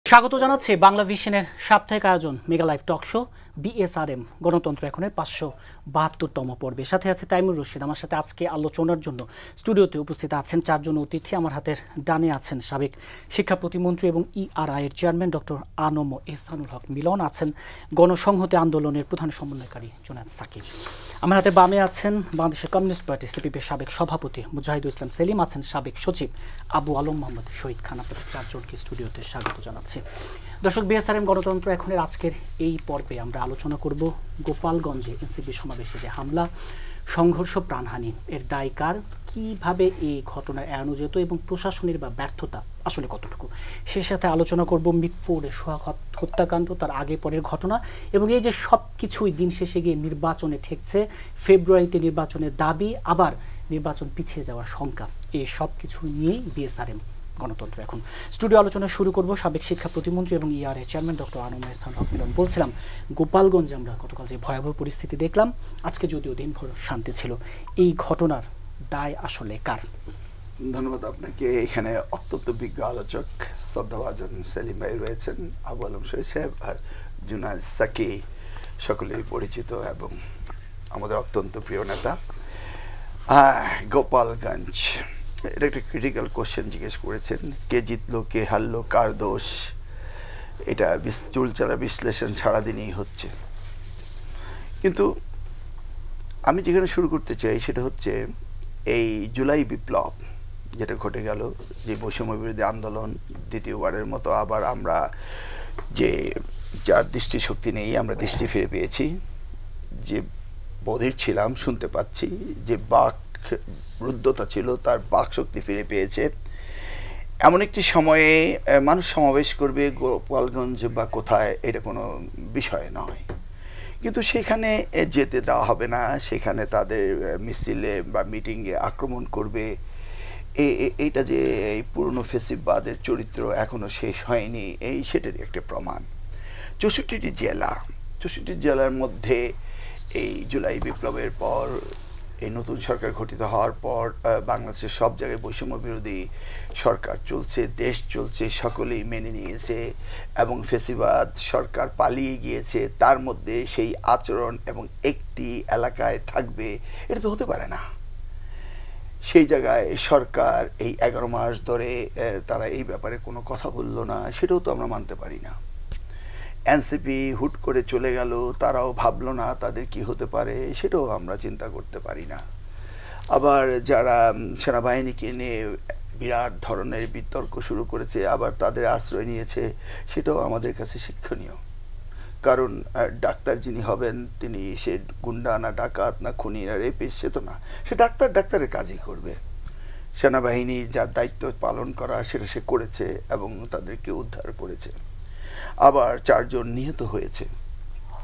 স্বাগত জানাচ্ছি বাংলা ভিশনের সাপ্তাহিক আয়োজন mega live talk show BSRM গণতন্ত্র এখনের 572তম পর্বে। সাথে আছে তাইমুর রশিদ। আমার সাথে আজকে আলোচনার জন্য স্টুডিওতে উপস্থিত আছেন চারজন অতিথি। আমার হাতের ডানে আছেন সাবেক শিক্ষা প্রতিমন্ত্রী এবং ইআরআই এর চেয়ারম্যান ডক্টর আনম এহসানুল হক মিলন, আছেন গণসংহতি আন্দোলনের প্রধান সমন্বয়কারী জুনায়েদ সাকিব। আমার হাতে বামে আছেন বাংলাদেশের কমিউনিস্ট পার্টি সিপিপির সাবেক সভাপতি মুজাহিদুল ইসলাম সেলিম, আছেন সাবেক সচিব আবু আলম মোহাম্মদ শহীদ খান। আপনাদের চারজনকে স্টুডিওতে স্বাগত জানাচ্ছি। দর্শক, বিএসআরএম গণতন্ত্র এখনের আজকের এই পর্বে আমরা আলোচনা করব গোপালগঞ্জে এনসিপি সমাবেশে যে হামলা, সংঘর্ষ, প্রাণহানি এর দায় কার, কীভাবে এই ঘটনা এড়ানো যেত এবং প্রশাসনের বা ব্যর্থতা আসলে কতটুকু। সেই সাথে আলোচনা করব মিটফোর্ডের সোহাগ হত্যাকাণ্ড, তার আগে পরের ঘটনা এবং এই যে সব কিছুই দিন শেষে গিয়ে নির্বাচনে ঠেকছে, ফেব্রুয়ারিতে নির্বাচনের দাবি, আবার নির্বাচন পিছিয়ে যাওয়ার শঙ্কা, এই সব কিছু নিয়েই বিএসআরএম গণতন্ত্র এখন। স্টুডিও আলোচনা শুরু করব সাবেক শিক্ষা প্রতিমন্ত্রী এবং ইআরআই চেয়ারম্যান ডক্টর আনম এহসানুল হক মিলন। বলছিলাম, গোপালগঞ্জে আমরা গতকাল যে ভয়াবহ পরিস্থিতি দেখলাম, আজকে যদিও দিনভর শান্তি ছিল, এই ঘটনার দায় আসলে কার? ধন্যবাদ আপনাকে। এখানে অত্যন্ত বিজ্ঞ আলোচক শ্রদ্ধাভাজন সেলিম ভাই রয়েছেন, আবু আলম শহীদ সাহেব আর জুনায়েদ সাকিব, সকলেই পরিচিত এবং আমাদের অত্যন্ত প্রিয় নেতা। গোপালগঞ্জ, এটা একটা ক্রিটিক্যাল কোশ্চেন জিজ্ঞেস করেছেন, কে জিতলো, কে হারলো, কার দোষ, এটা চুলচারা বিশ্লেষণ সারাদিনই হচ্ছে। কিন্তু আমি যেখানে শুরু করতে চাই সেটা হচ্ছে এই জুলাই বিপ্লব যেটা ঘটে গেল, যে বৈষম্য বিরোধী আন্দোলন দ্বিতীয়বারের মতো আবার আমরা যে যার দৃষ্টিশক্তি নেই আমরা দৃষ্টি ফিরে পেয়েছি, যে বধির ছিলাম শুনতে পাচ্ছি, যে বাক রুদ্ধতা ছিল তার বাক শক্তি ফিরে পেয়েছে। এমন একটি সময়ে মানুষ সমাবেশ করবে গোপালগঞ্জ বা কোথায়, এটা কোনো বিষয় নয়, কিন্তু সেখানে যেতে দেওয়া হবে না, সেখানে তাদের মিছিলে বা মিটিংয়ে আক্রমণ করবে। এইটা যে এই পুরনো ফেসিবাদের চরিত্র এখনো শেষ হয়নি, এই সেটারই একটা প্রমাণ। 64টি জেলার মধ্যে এই জুলাই বিপ্লবের পর, এই নতুন সরকার গঠিত হওয়ার পর বাংলাদেশের সব জায়গায় বৈষম্য বিরোধী সরকার চলছে, দেশ চলছে, সকলেই মেনে নিয়েছে এবং ফেসিবাদ সরকার পালিয়ে গিয়েছে। তার মধ্যে সেই আচরণ এবং একটি এলাকায় থাকবে, এটা তো হতে পারে না। সেই জায়গায় সরকার এই 11 মাস ধরে তারা এই ব্যাপারে কোনো কথা বলল না, সেটাও তো আমরা মানতে পারি না। এনসিপি হুট করে চলে গেল, তারাও ভাবলো না তাদের কি হতে পারে, সেটাও আমরা চিন্তা করতে পারি না। আবার যারা সেনাবাহিনীকে নিয়ে বিরাট ধরনের বিতর্ক শুরু করেছে, আবার তাদের আশ্রয় নিয়েছে, সেটাও আমাদের কাছে শিক্ষণীয়। কারণ ডাক্তার যিনি হবেন তিনি সে গুন্ডা না ডাকাত না খুনি না রেপিস, সে তো না, সে ডাক্তারের কাজই করবে। সেনাবাহিনী যার দায়িত্ব পালন করা সেটা সে করেছে এবং তাদেরকে উদ্ধার করেছে। আবার 4 জন নিহত হয়েছে,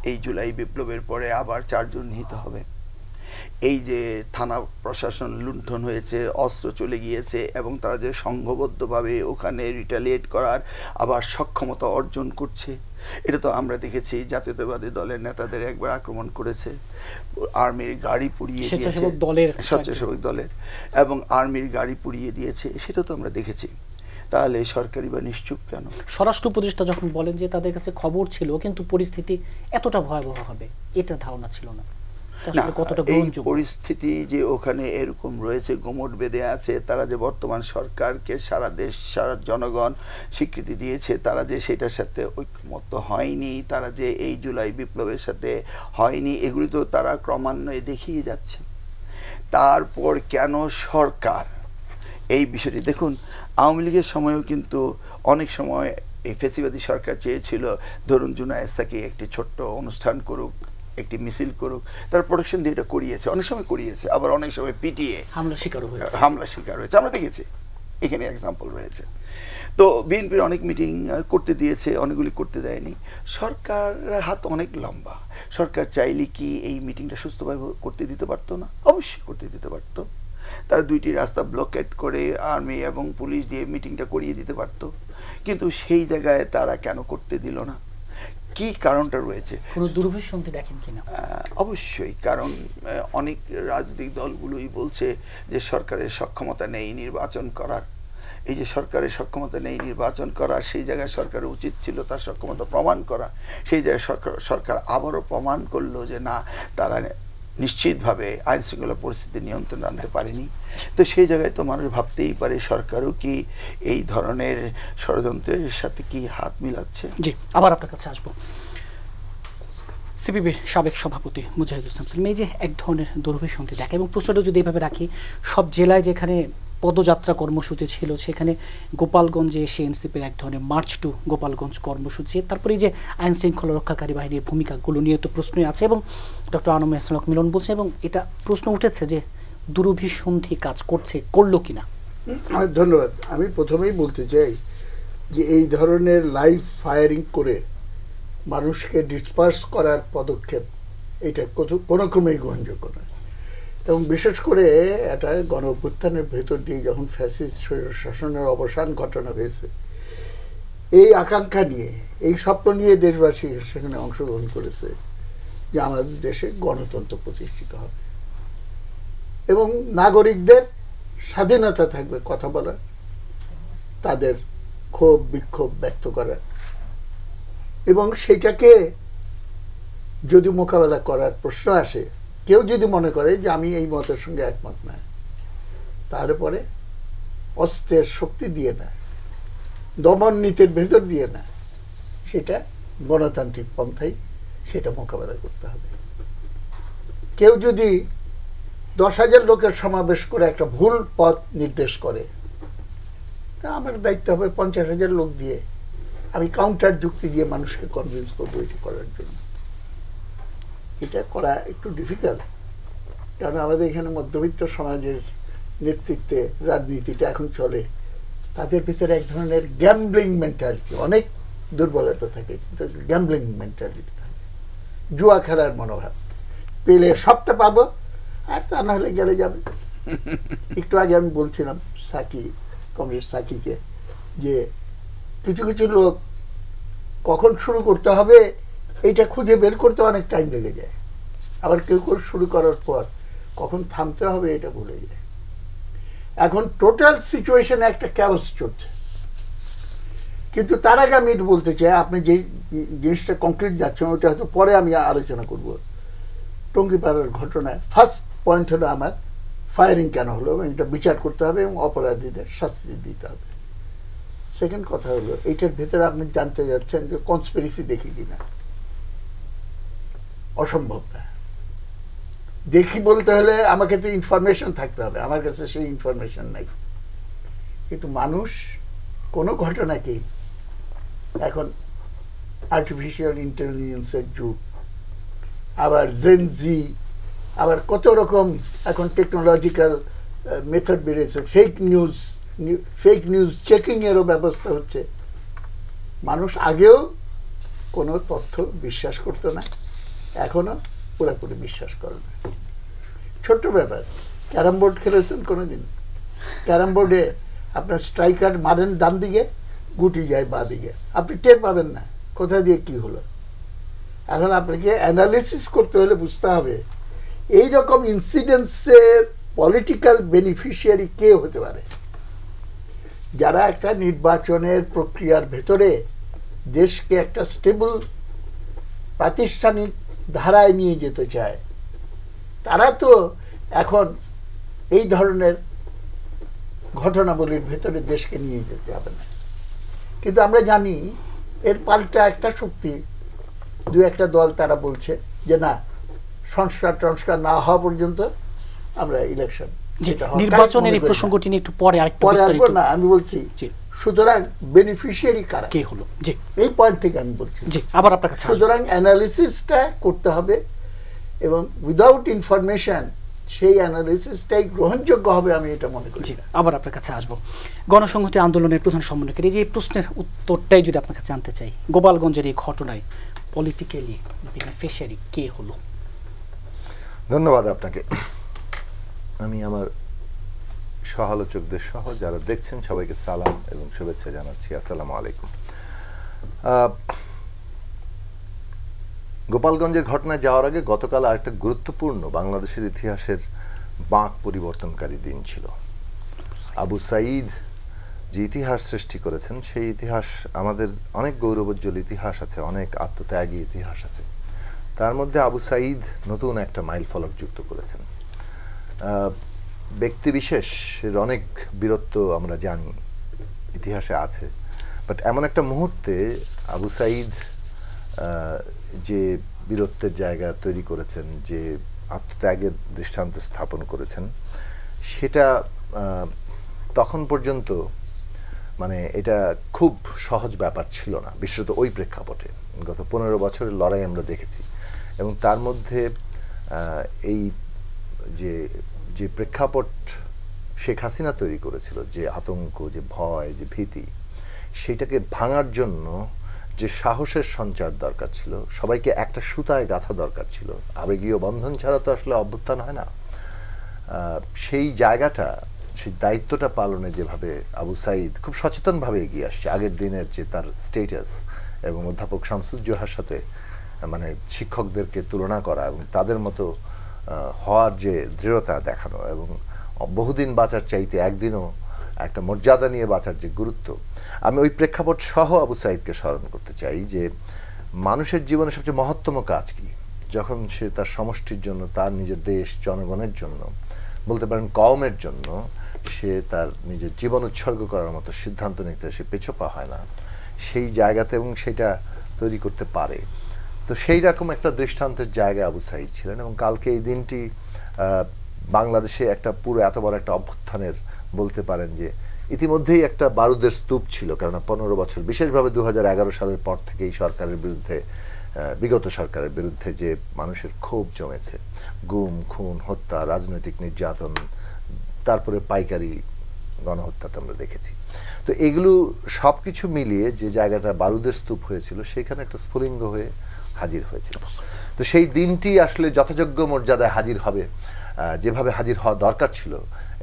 এই জুলাই বিপ্লবের পরে আবার 4 জন নিহত হবে। এই যে থানা প্রশাসন লুণ্ঠন হয়েছে, অস্ত্র চলে গিয়েছে এবং তারা যে সংঘবদ্ধভাবে ওখানে রিটালিয়েট করার আবার সক্ষমতা অর্জন করছে, এটা তো আমরা দেখেছি। জাতীয়তাবাদী দলের নেতাদের একবার আক্রমণ করেছে, আর্মির গাড়ি পুড়িয়ে দিয়েছে, স্বেচ্ছাসেবক দলের, এবং আর্মির গাড়ি পুড়িয়ে দিয়েছে, সেটা তো আমরা দেখেছি। তাহলে সরকারি বা নিশ্চুপ কেন? স্বরাষ্ট্র উপদেষ্টা যখন বলেন যে তাদের কাছে খবর ছিল কিন্তু পরিস্থিতি এতটা ভয়াবহ হবে, এটা ধারণা ছিল না। এই পরিস্থিতি যে ওখানে এরকম রয়েছে, গোমট বেঁধে আছে, তারা যে বর্তমান সরকারকে সারা দেশ সারা জনগণ স্বীকৃতি দিয়েছে, তারা যে সেটার সাথে ঐক্যমত হয়নি, তারা যে এই জুলাই বিপ্লবের সাথে হয়নি, এগুলি তো তারা ক্রমান্বয়ে দেখিয়ে যাচ্ছে। তারপর কেন সরকার এই বিষয়টি, দেখুন আওয়ামী লীগের সময়ও কিন্তু অনেক সময় এই ফেসিবাদী সরকার চেয়েছিল ধরুন জুনায়েদ সাকিব একটি ছোট্ট অনুষ্ঠান করুক, একটি মিছিল করুক, তার প্রোটেকশন দিয়ে এটা করিয়েছে, অনেক সময় করিয়েছে, আবার অনেক সময় পিটিয়ে হামলা শিকার হয়েছে, আমরা দেখেছি, এখানে এক্সাম্পল রয়েছে। তো বিএনপির অনেক মিটিং করতে দিয়েছে, অনেকগুলি করতে দেয়নি। সরকার হাত অনেক লম্বা, সরকার চাইলে কি এই মিটিংটা সুস্থভাবে করতে দিতে পারতো না? অবশ্যই করতে দিতে পারতো। তারা 2টি রাস্তা ব্লকেট করে আর্মি এবং পুলিশ দিয়ে মিটিংটা করিয়ে দিতে পারত, কিন্তু সেই জায়গায় তারা কেন করতে দিল না? কি কারণটা রয়েছে? কোনো দুর্ভিসন্ধি দেখেন কিনা? অবশ্যই, কারণ অনেক রাজনৈতিক দলগুলোই বলছে যে সরকারের সক্ষমতা নেই নির্বাচন করার, এই যে সরকারের সক্ষমতা নেই নির্বাচন করা, সেই জায়গায় সরকারের উচিত ছিল তার সক্ষমতা প্রমাণ করা। সেই জায়গায় সরকার আবারও প্রমাণ করলো যে না, তারা নিশ্চিতভাবে আইন শৃঙ্খলা পরিস্থিতি নিয়ন্ত্রণে আনতে পারেনি। তো সেই জায়গায় তো মানুষ ভাবতেই পারে সরকারও কি এই ধরনের ষড়যন্ত্রের সাথে কি হাত মিলাচ্ছে। জি, আবার আপনার কাছে আসবো। সিপিবির সাবেক সভাপতি মুজাহিদুল ইসলাম সেলিম, এই যে এক ধরনের দুরভিসন্ধি দেখা, এবং প্রশ্নটা যদি এভাবে রাখি, সব জেলায় যেখানে পদযাত্রা কর্মসূচি ছিল সেখানে গোপালগঞ্জে এসে এনসিপির এক ধরনের মার্চ টু গোপালগঞ্জ কর্মসূচি, তারপরে এই যে আইন শৃঙ্খলা রক্ষাকারী বাহিনীর ভূমিকাগুলো নিয়ে তো প্রশ্নই আছে, এবং ডক্টর আনম এহসান হক মিলন বলছে, এবং এটা প্রশ্ন উঠেছে যে দুরভিসন্ধি কাজ করলো কিনা। ধন্যবাদ। আমি প্রথমেই বলতে চাই যে এই ধরনের লাইভ ফায়ারিং করে মানুষকে ডিসপার্স করার পদক্ষেপ এটা কোনো ক্রমেই গ্রহণযোগ্য নয়। এবং বিশেষ করে একটা গণ অভ্যুত্থানের ভেতর দিয়ে যখন ফ্যাসিস্ট শাসনের অবসান ঘটানো হয়েছে, এই আকাঙ্ক্ষা নিয়ে, এই স্বপ্ন নিয়ে দেশবাসী সেখানে অংশগ্রহণ করেছে যে আমাদের দেশে গণতন্ত্র প্রতিষ্ঠিত হবে এবং নাগরিকদের স্বাধীনতা থাকবে কথা বলার, তাদের ক্ষোভ বিক্ষোভ ব্যক্ত করার, এবং সেটাকে যদি মোকাবেলা করার প্রশ্ন আসে, কেউ যদি মনে করে যে আমি এই মতের সঙ্গে একমত না, তারপরে অস্ত্রের শক্তি দিয়ে না, দমন নীতির ভেতর দিয়ে না, সেটা গণতান্ত্রিক পন্থাই সেটা মোকাবেলা করতে হবে। কেউ যদি 10,000 লোকের সমাবেশ করে একটা ভুল পথ নির্দেশ করে, তা আমার দায়িত্ব হবে 50,000 লোক দিয়ে আমি কাউন্টার যুক্তি দিয়ে মানুষকে কনভিন্স করবো এটি করার জন্য। এটা করা একটু ডিফিকাল্ট, কারণ আমাদের এখানে মধ্যবিত্ত সমাজের নেতৃত্বে রাজনীতিটা এখন চলে, তাদের ভিতরে এক ধরনের গ্যাম্বলিং মেন্টালিটি, অনেক দুর্বলতা থাকে, কিন্তু গ্যাম্বলিং মেন্টালিটি থাকে, জুয়া খেলার মনোভাব, পেলে সবটা পাবো আর তা না হলে গেলে যাবে। একটু আগে আমি বলছিলাম কমরেড সাকিকে যে কিছু কিছু লোক কখন শুরু করতে হবে এইটা খুঁজে বের করতে অনেক টাইম লেগে যায়, আবার কেউ শুরু করার পর কখন থামতে হবে এটা ভুলে যায়। এখন টোটাল সিচুয়েশনে একটা ক্যাওস চলছে, কিন্তু তার আগে আমি এটা বলতে চাই, আপনি যে জিনিসটা কংক্রিট যাচ্ছেন ওটা হয়তো পরে আমি আলোচনা করব। টঙ্গিপাড়ার ঘটনায় ফার্স্ট পয়েন্ট হলো আমার ফায়ারিং কেন হলো, এবং এটা বিচার করতে হবে এবং অপরাধীদের শাস্তি দিতে হবে। সেকেন্ড কথা হলো, এইটার ভেতরে আপনি জানতে যাচ্ছেন যে কনস্পিরেসি দেখি কিনা, অসম্ভব না। দেখি বলতে হলে আমাকে তো ইনফরমেশন থাকতে হবে, আমার কাছে সেই ইনফরমেশন নাই। কিন্তু মানুষ কোনো ঘটনাকেই, এখন আর্টিফিশিয়াল ইন্টেলিজেন্সের যুগ, আবার জেনজি, আবার কত রকম এখন টেকনোলজিক্যাল মেথড বেড়েছে, ফেক নিউজ চেকিংয়েরও ব্যবস্থা হচ্ছে। মানুষ আগেও কোনো তথ্য বিশ্বাস করতো না, এখনও পুরোপুরি বিশ্বাস করে না। ছোট্ট ব্যাপার, ক্যারাম বোর্ড খেলেছেন কোনোদিন? ক্যারাম বোর্ডে আপনার স্ট্রাইকার মারেন ডান দিকে, গুটি যায় বাঁ দিকে, আপনি টের পাবেন না কোথা দিয়ে কি হলো। এখন আপনাকে অ্যানালিসিস করতে হলে বুঝতে হবে এইরকম ইনসিডেন্টসের পলিটিক্যাল বেনিফিশিয়ারি কে হতে পারে, যারা একটা নির্বাচনের প্রক্রিয়ার ভেতরে দেশকে একটা স্টেবল প্রাতিষ্ঠানিক ধারায় নিয়ে যেতে চায়। তারা তো এখন এই ধরনের ঘটনাবলীর ভেতরে দেশকে নিয়ে যেতে হবে না। কিন্তু আমরা জানি এর পাল্টা একটা শক্তি, দু একটা দল তারা বলছে যে না, সংস্কার না হওয়া পর্যন্ত আমরা ইলেকশন, নির্বাচনের এই প্রসঙ্গটি নিয়ে একটু পরে আসবো না, আমি বলছি। সুতরাং বেনিফিশিয়ারি কারা, কে হলো, জি, এই পয়েন্ট থেকে আমি বলছি। জি, আবার আপনার কাছে। সুতরাং অ্যানালিসিসটা করতে হবে, এবং উইদাউট ইনফরমেশন সেই অ্যানালিসিসটাই গ্রহণযোগ্য হবে, আমি এটা মনে করি। আবার আপনার কাছে আসবো। গণসংহতি আন্দোলনের প্রধান সমন্বয়কারী, এই যে প্রশ্নের উত্তরটাই যদি আপনার কাছে জানতে চাই, গোপালগঞ্জের এই ঘটনায় পলিটিক্যালি বেনিফিশিয়ারি কে হলো? ধন্যবাদ আপনাকে। আমি আমার সহালোচকদের সহ যারা দেখছেন সবাইকে সালাম এবং শুভেচ্ছা জানাচ্ছি। আসসালামু আলাইকুম। গোপালগঞ্জের ঘটনায় যাওয়ার আগে গতকাল আরেকটা গুরুত্বপূর্ণ বাংলাদেশের ইতিহাসের বাঁক পরিবর্তনকারী দিন ছিল। আবু সাঈদ যে ইতিহাস সৃষ্টি করেছেন সেই ইতিহাস আমাদের অনেক গৌরবোজ্জ্বল ইতিহাস আছে, অনেক আত্মত্যাগী ইতিহাস আছে। তার মধ্যে আবু সাঈদ নতুন একটা মাইল ফলক যুক্ত করেছেন। ব্যক্তিবিশেষের অনেক বীরত্ব আমরা জানি ইতিহাসে আছে, বাট এমন একটা মুহূর্তে আবু সাঈদ যে বীরত্বের জায়গা তৈরি করেছেন, যে আত্মত্যাগের দৃষ্টান্ত স্থাপন করেছেন, সেটা তখন পর্যন্ত মানে এটা খুব সহজ ব্যাপার ছিল না, বিশেষত ওই প্রেক্ষাপটে। গত 15 বছরের লড়াই আমরা দেখেছি, এবং তার মধ্যে এই যে প্রেক্ষাপট শেখ হাসিনা তৈরি করেছিল, যে আতঙ্ক, যে ভয়, যে ভীতি, সেইটাকে ভাঙার জন্য যে সাহসের সঞ্চার দরকার ছিল, সবাইকে একটা সুতায় গাঁথা দরকার ছিল, আবেগীয় বন্ধন ছাড়া তো আসলে অভ্যুত্থান হয় না। সেই জায়গাটা, সেই দায়িত্বটা পালনে যেভাবে আবু সাঈদ খুব সচেতনভাবে এগিয়ে আসছে, আগের দিনের যে তার স্টেটাস এবং অধ্যাপক শামসুজ্জোহার সাথে মানে শিক্ষকদেরকে তুলনা করা এবং তাদের মতো হওয়ার যে দৃঢ়তা দেখানো, এবং বহুদিন বাঁচার চাইতে একদিনও একটা মর্যাদা নিয়ে বাঁচার যে গুরুত্ব, আমি ওই প্রেক্ষাপট সহ আবু সাঈদকে স্মরণ করতে চাই যে মানুষের জীবনে সবচেয়ে মহত্তম কাজ কি, যখন সে তার সমষ্টির জন্য, তার নিজের দেশ জনগণের জন্য, বলতে পারেন কওমের জন্য সে তার নিজের জীবন উৎসর্গ করার মতো সিদ্ধান্ত নিতে সে পেছপা হয় না সেই জায়গাতে, এবং সেটা তৈরি করতে পারে। তো সেই রকম একটা দৃষ্টান্তের জায়গায় আবু সাঈদ ছিলেন। এবং কালকে এই দিনটি বাংলাদেশে একটা পুরো এত বড় একটা অভ্যুত্থানের, বলতে পারেন যে ইতিমধ্যেই একটা বারুদের স্তূপ ছিল, কারণ 15 বছর বিশেষভাবে 2011 সালের পর থেকে এই সরকারের বিরুদ্ধে, বিগত সরকারের বিরুদ্ধে যে মানুষের ক্ষোভ জমেছে, গুম, খুন, হত্যা, রাজনৈতিক নির্যাতন, তারপরে পাইকারি গণহত্যাটা আমরা দেখেছি। তো এগুলো সব কিছু মিলিয়ে যে জায়গাটা বারুদের স্তূপ হয়েছিল, সেখানে একটা স্ফুলিঙ্গ হয়ে হাজির হয়েছিল। তো সেই দিনটি আসলে যথাযোগ্য মর্যাদায় হাজির হবে, যেভাবে হাজির হওয়া দরকার ছিল,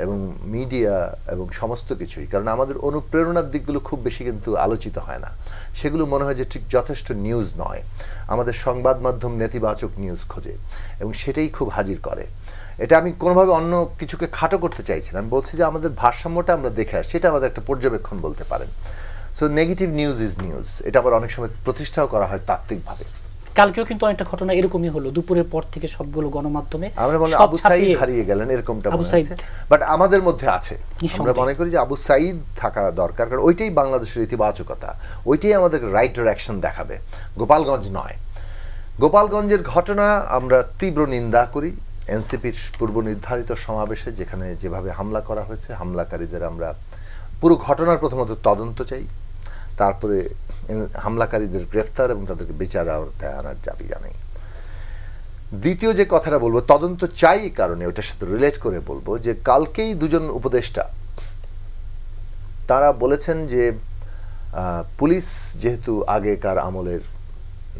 এবং মিডিয়া এবং সমস্ত কিছুই, কারণ আমাদের অনুপ্রেরণার দিকগুলো খুব বেশি কিন্তু আলোচিত হয় না, সেগুলো মনে হয় যে ঠিক যথেষ্ট নিউজ নয়। আমাদের সংবাদ মাধ্যম নেতিবাচক নিউজ খোঁজে এবং সেটাই খুব হাজির করে। এটা আমি কোনোভাবে অন্য কিছুকে খাটো করতে চাইছি না, আমি বলছি যে আমাদের ভারসাম্যটা আমরা দেখে আসছি, এটা আমাদের একটা পর্যবেক্ষণ বলতে পারেন। So negative news is news, এটা আবার অনেক সময় প্রতিষ্ঠাও করা হয় তাত্ত্বিকভাবে। কালকেও কিন্তু অনেকটা ঘটনা এরকমই হলো, দুপুরের পর থেকে সবগুলো গণমাধ্যমে আমরা বলি আবু সাঈদ হারিয়ে গেলেন, এরকমটা মনে হচ্ছে, বাট আমাদের মধ্যে আছে। আমরা মনে করি যে আবু সাঈদ থাকা দরকার, কারণ ওইটাই বাংলাদেশের ইতিবাচকতা, ওইটাই আমাদের রাইট ডিরেকশন দেখাবে, গোপালগঞ্জ নয়। গোপালগঞ্জের ঘটনা আমরা তীব্র নিন্দা করি। এনসিপির পূর্ব নির্ধারিত সমাবেশে যেখানে যেভাবে হামলা করা হয়েছে, হামলাকারীদের আমরা পুরো ঘটনার প্রথমত তদন্ত চাই, তারপরে হামলাকারীদের গ্রেফতার এবং তাদেরকে বিচার আওতায় আনার দাবি জানাই। দ্বিতীয় যে কথাটা বলবো, তদন্ত চাই কারণে ওটার সাথে রিলেট করে বলবো যে কালকেই দুজন উপদেষ্টা তারা বলেছেন যে পুলিশ যেহেতু আগেকার আমলের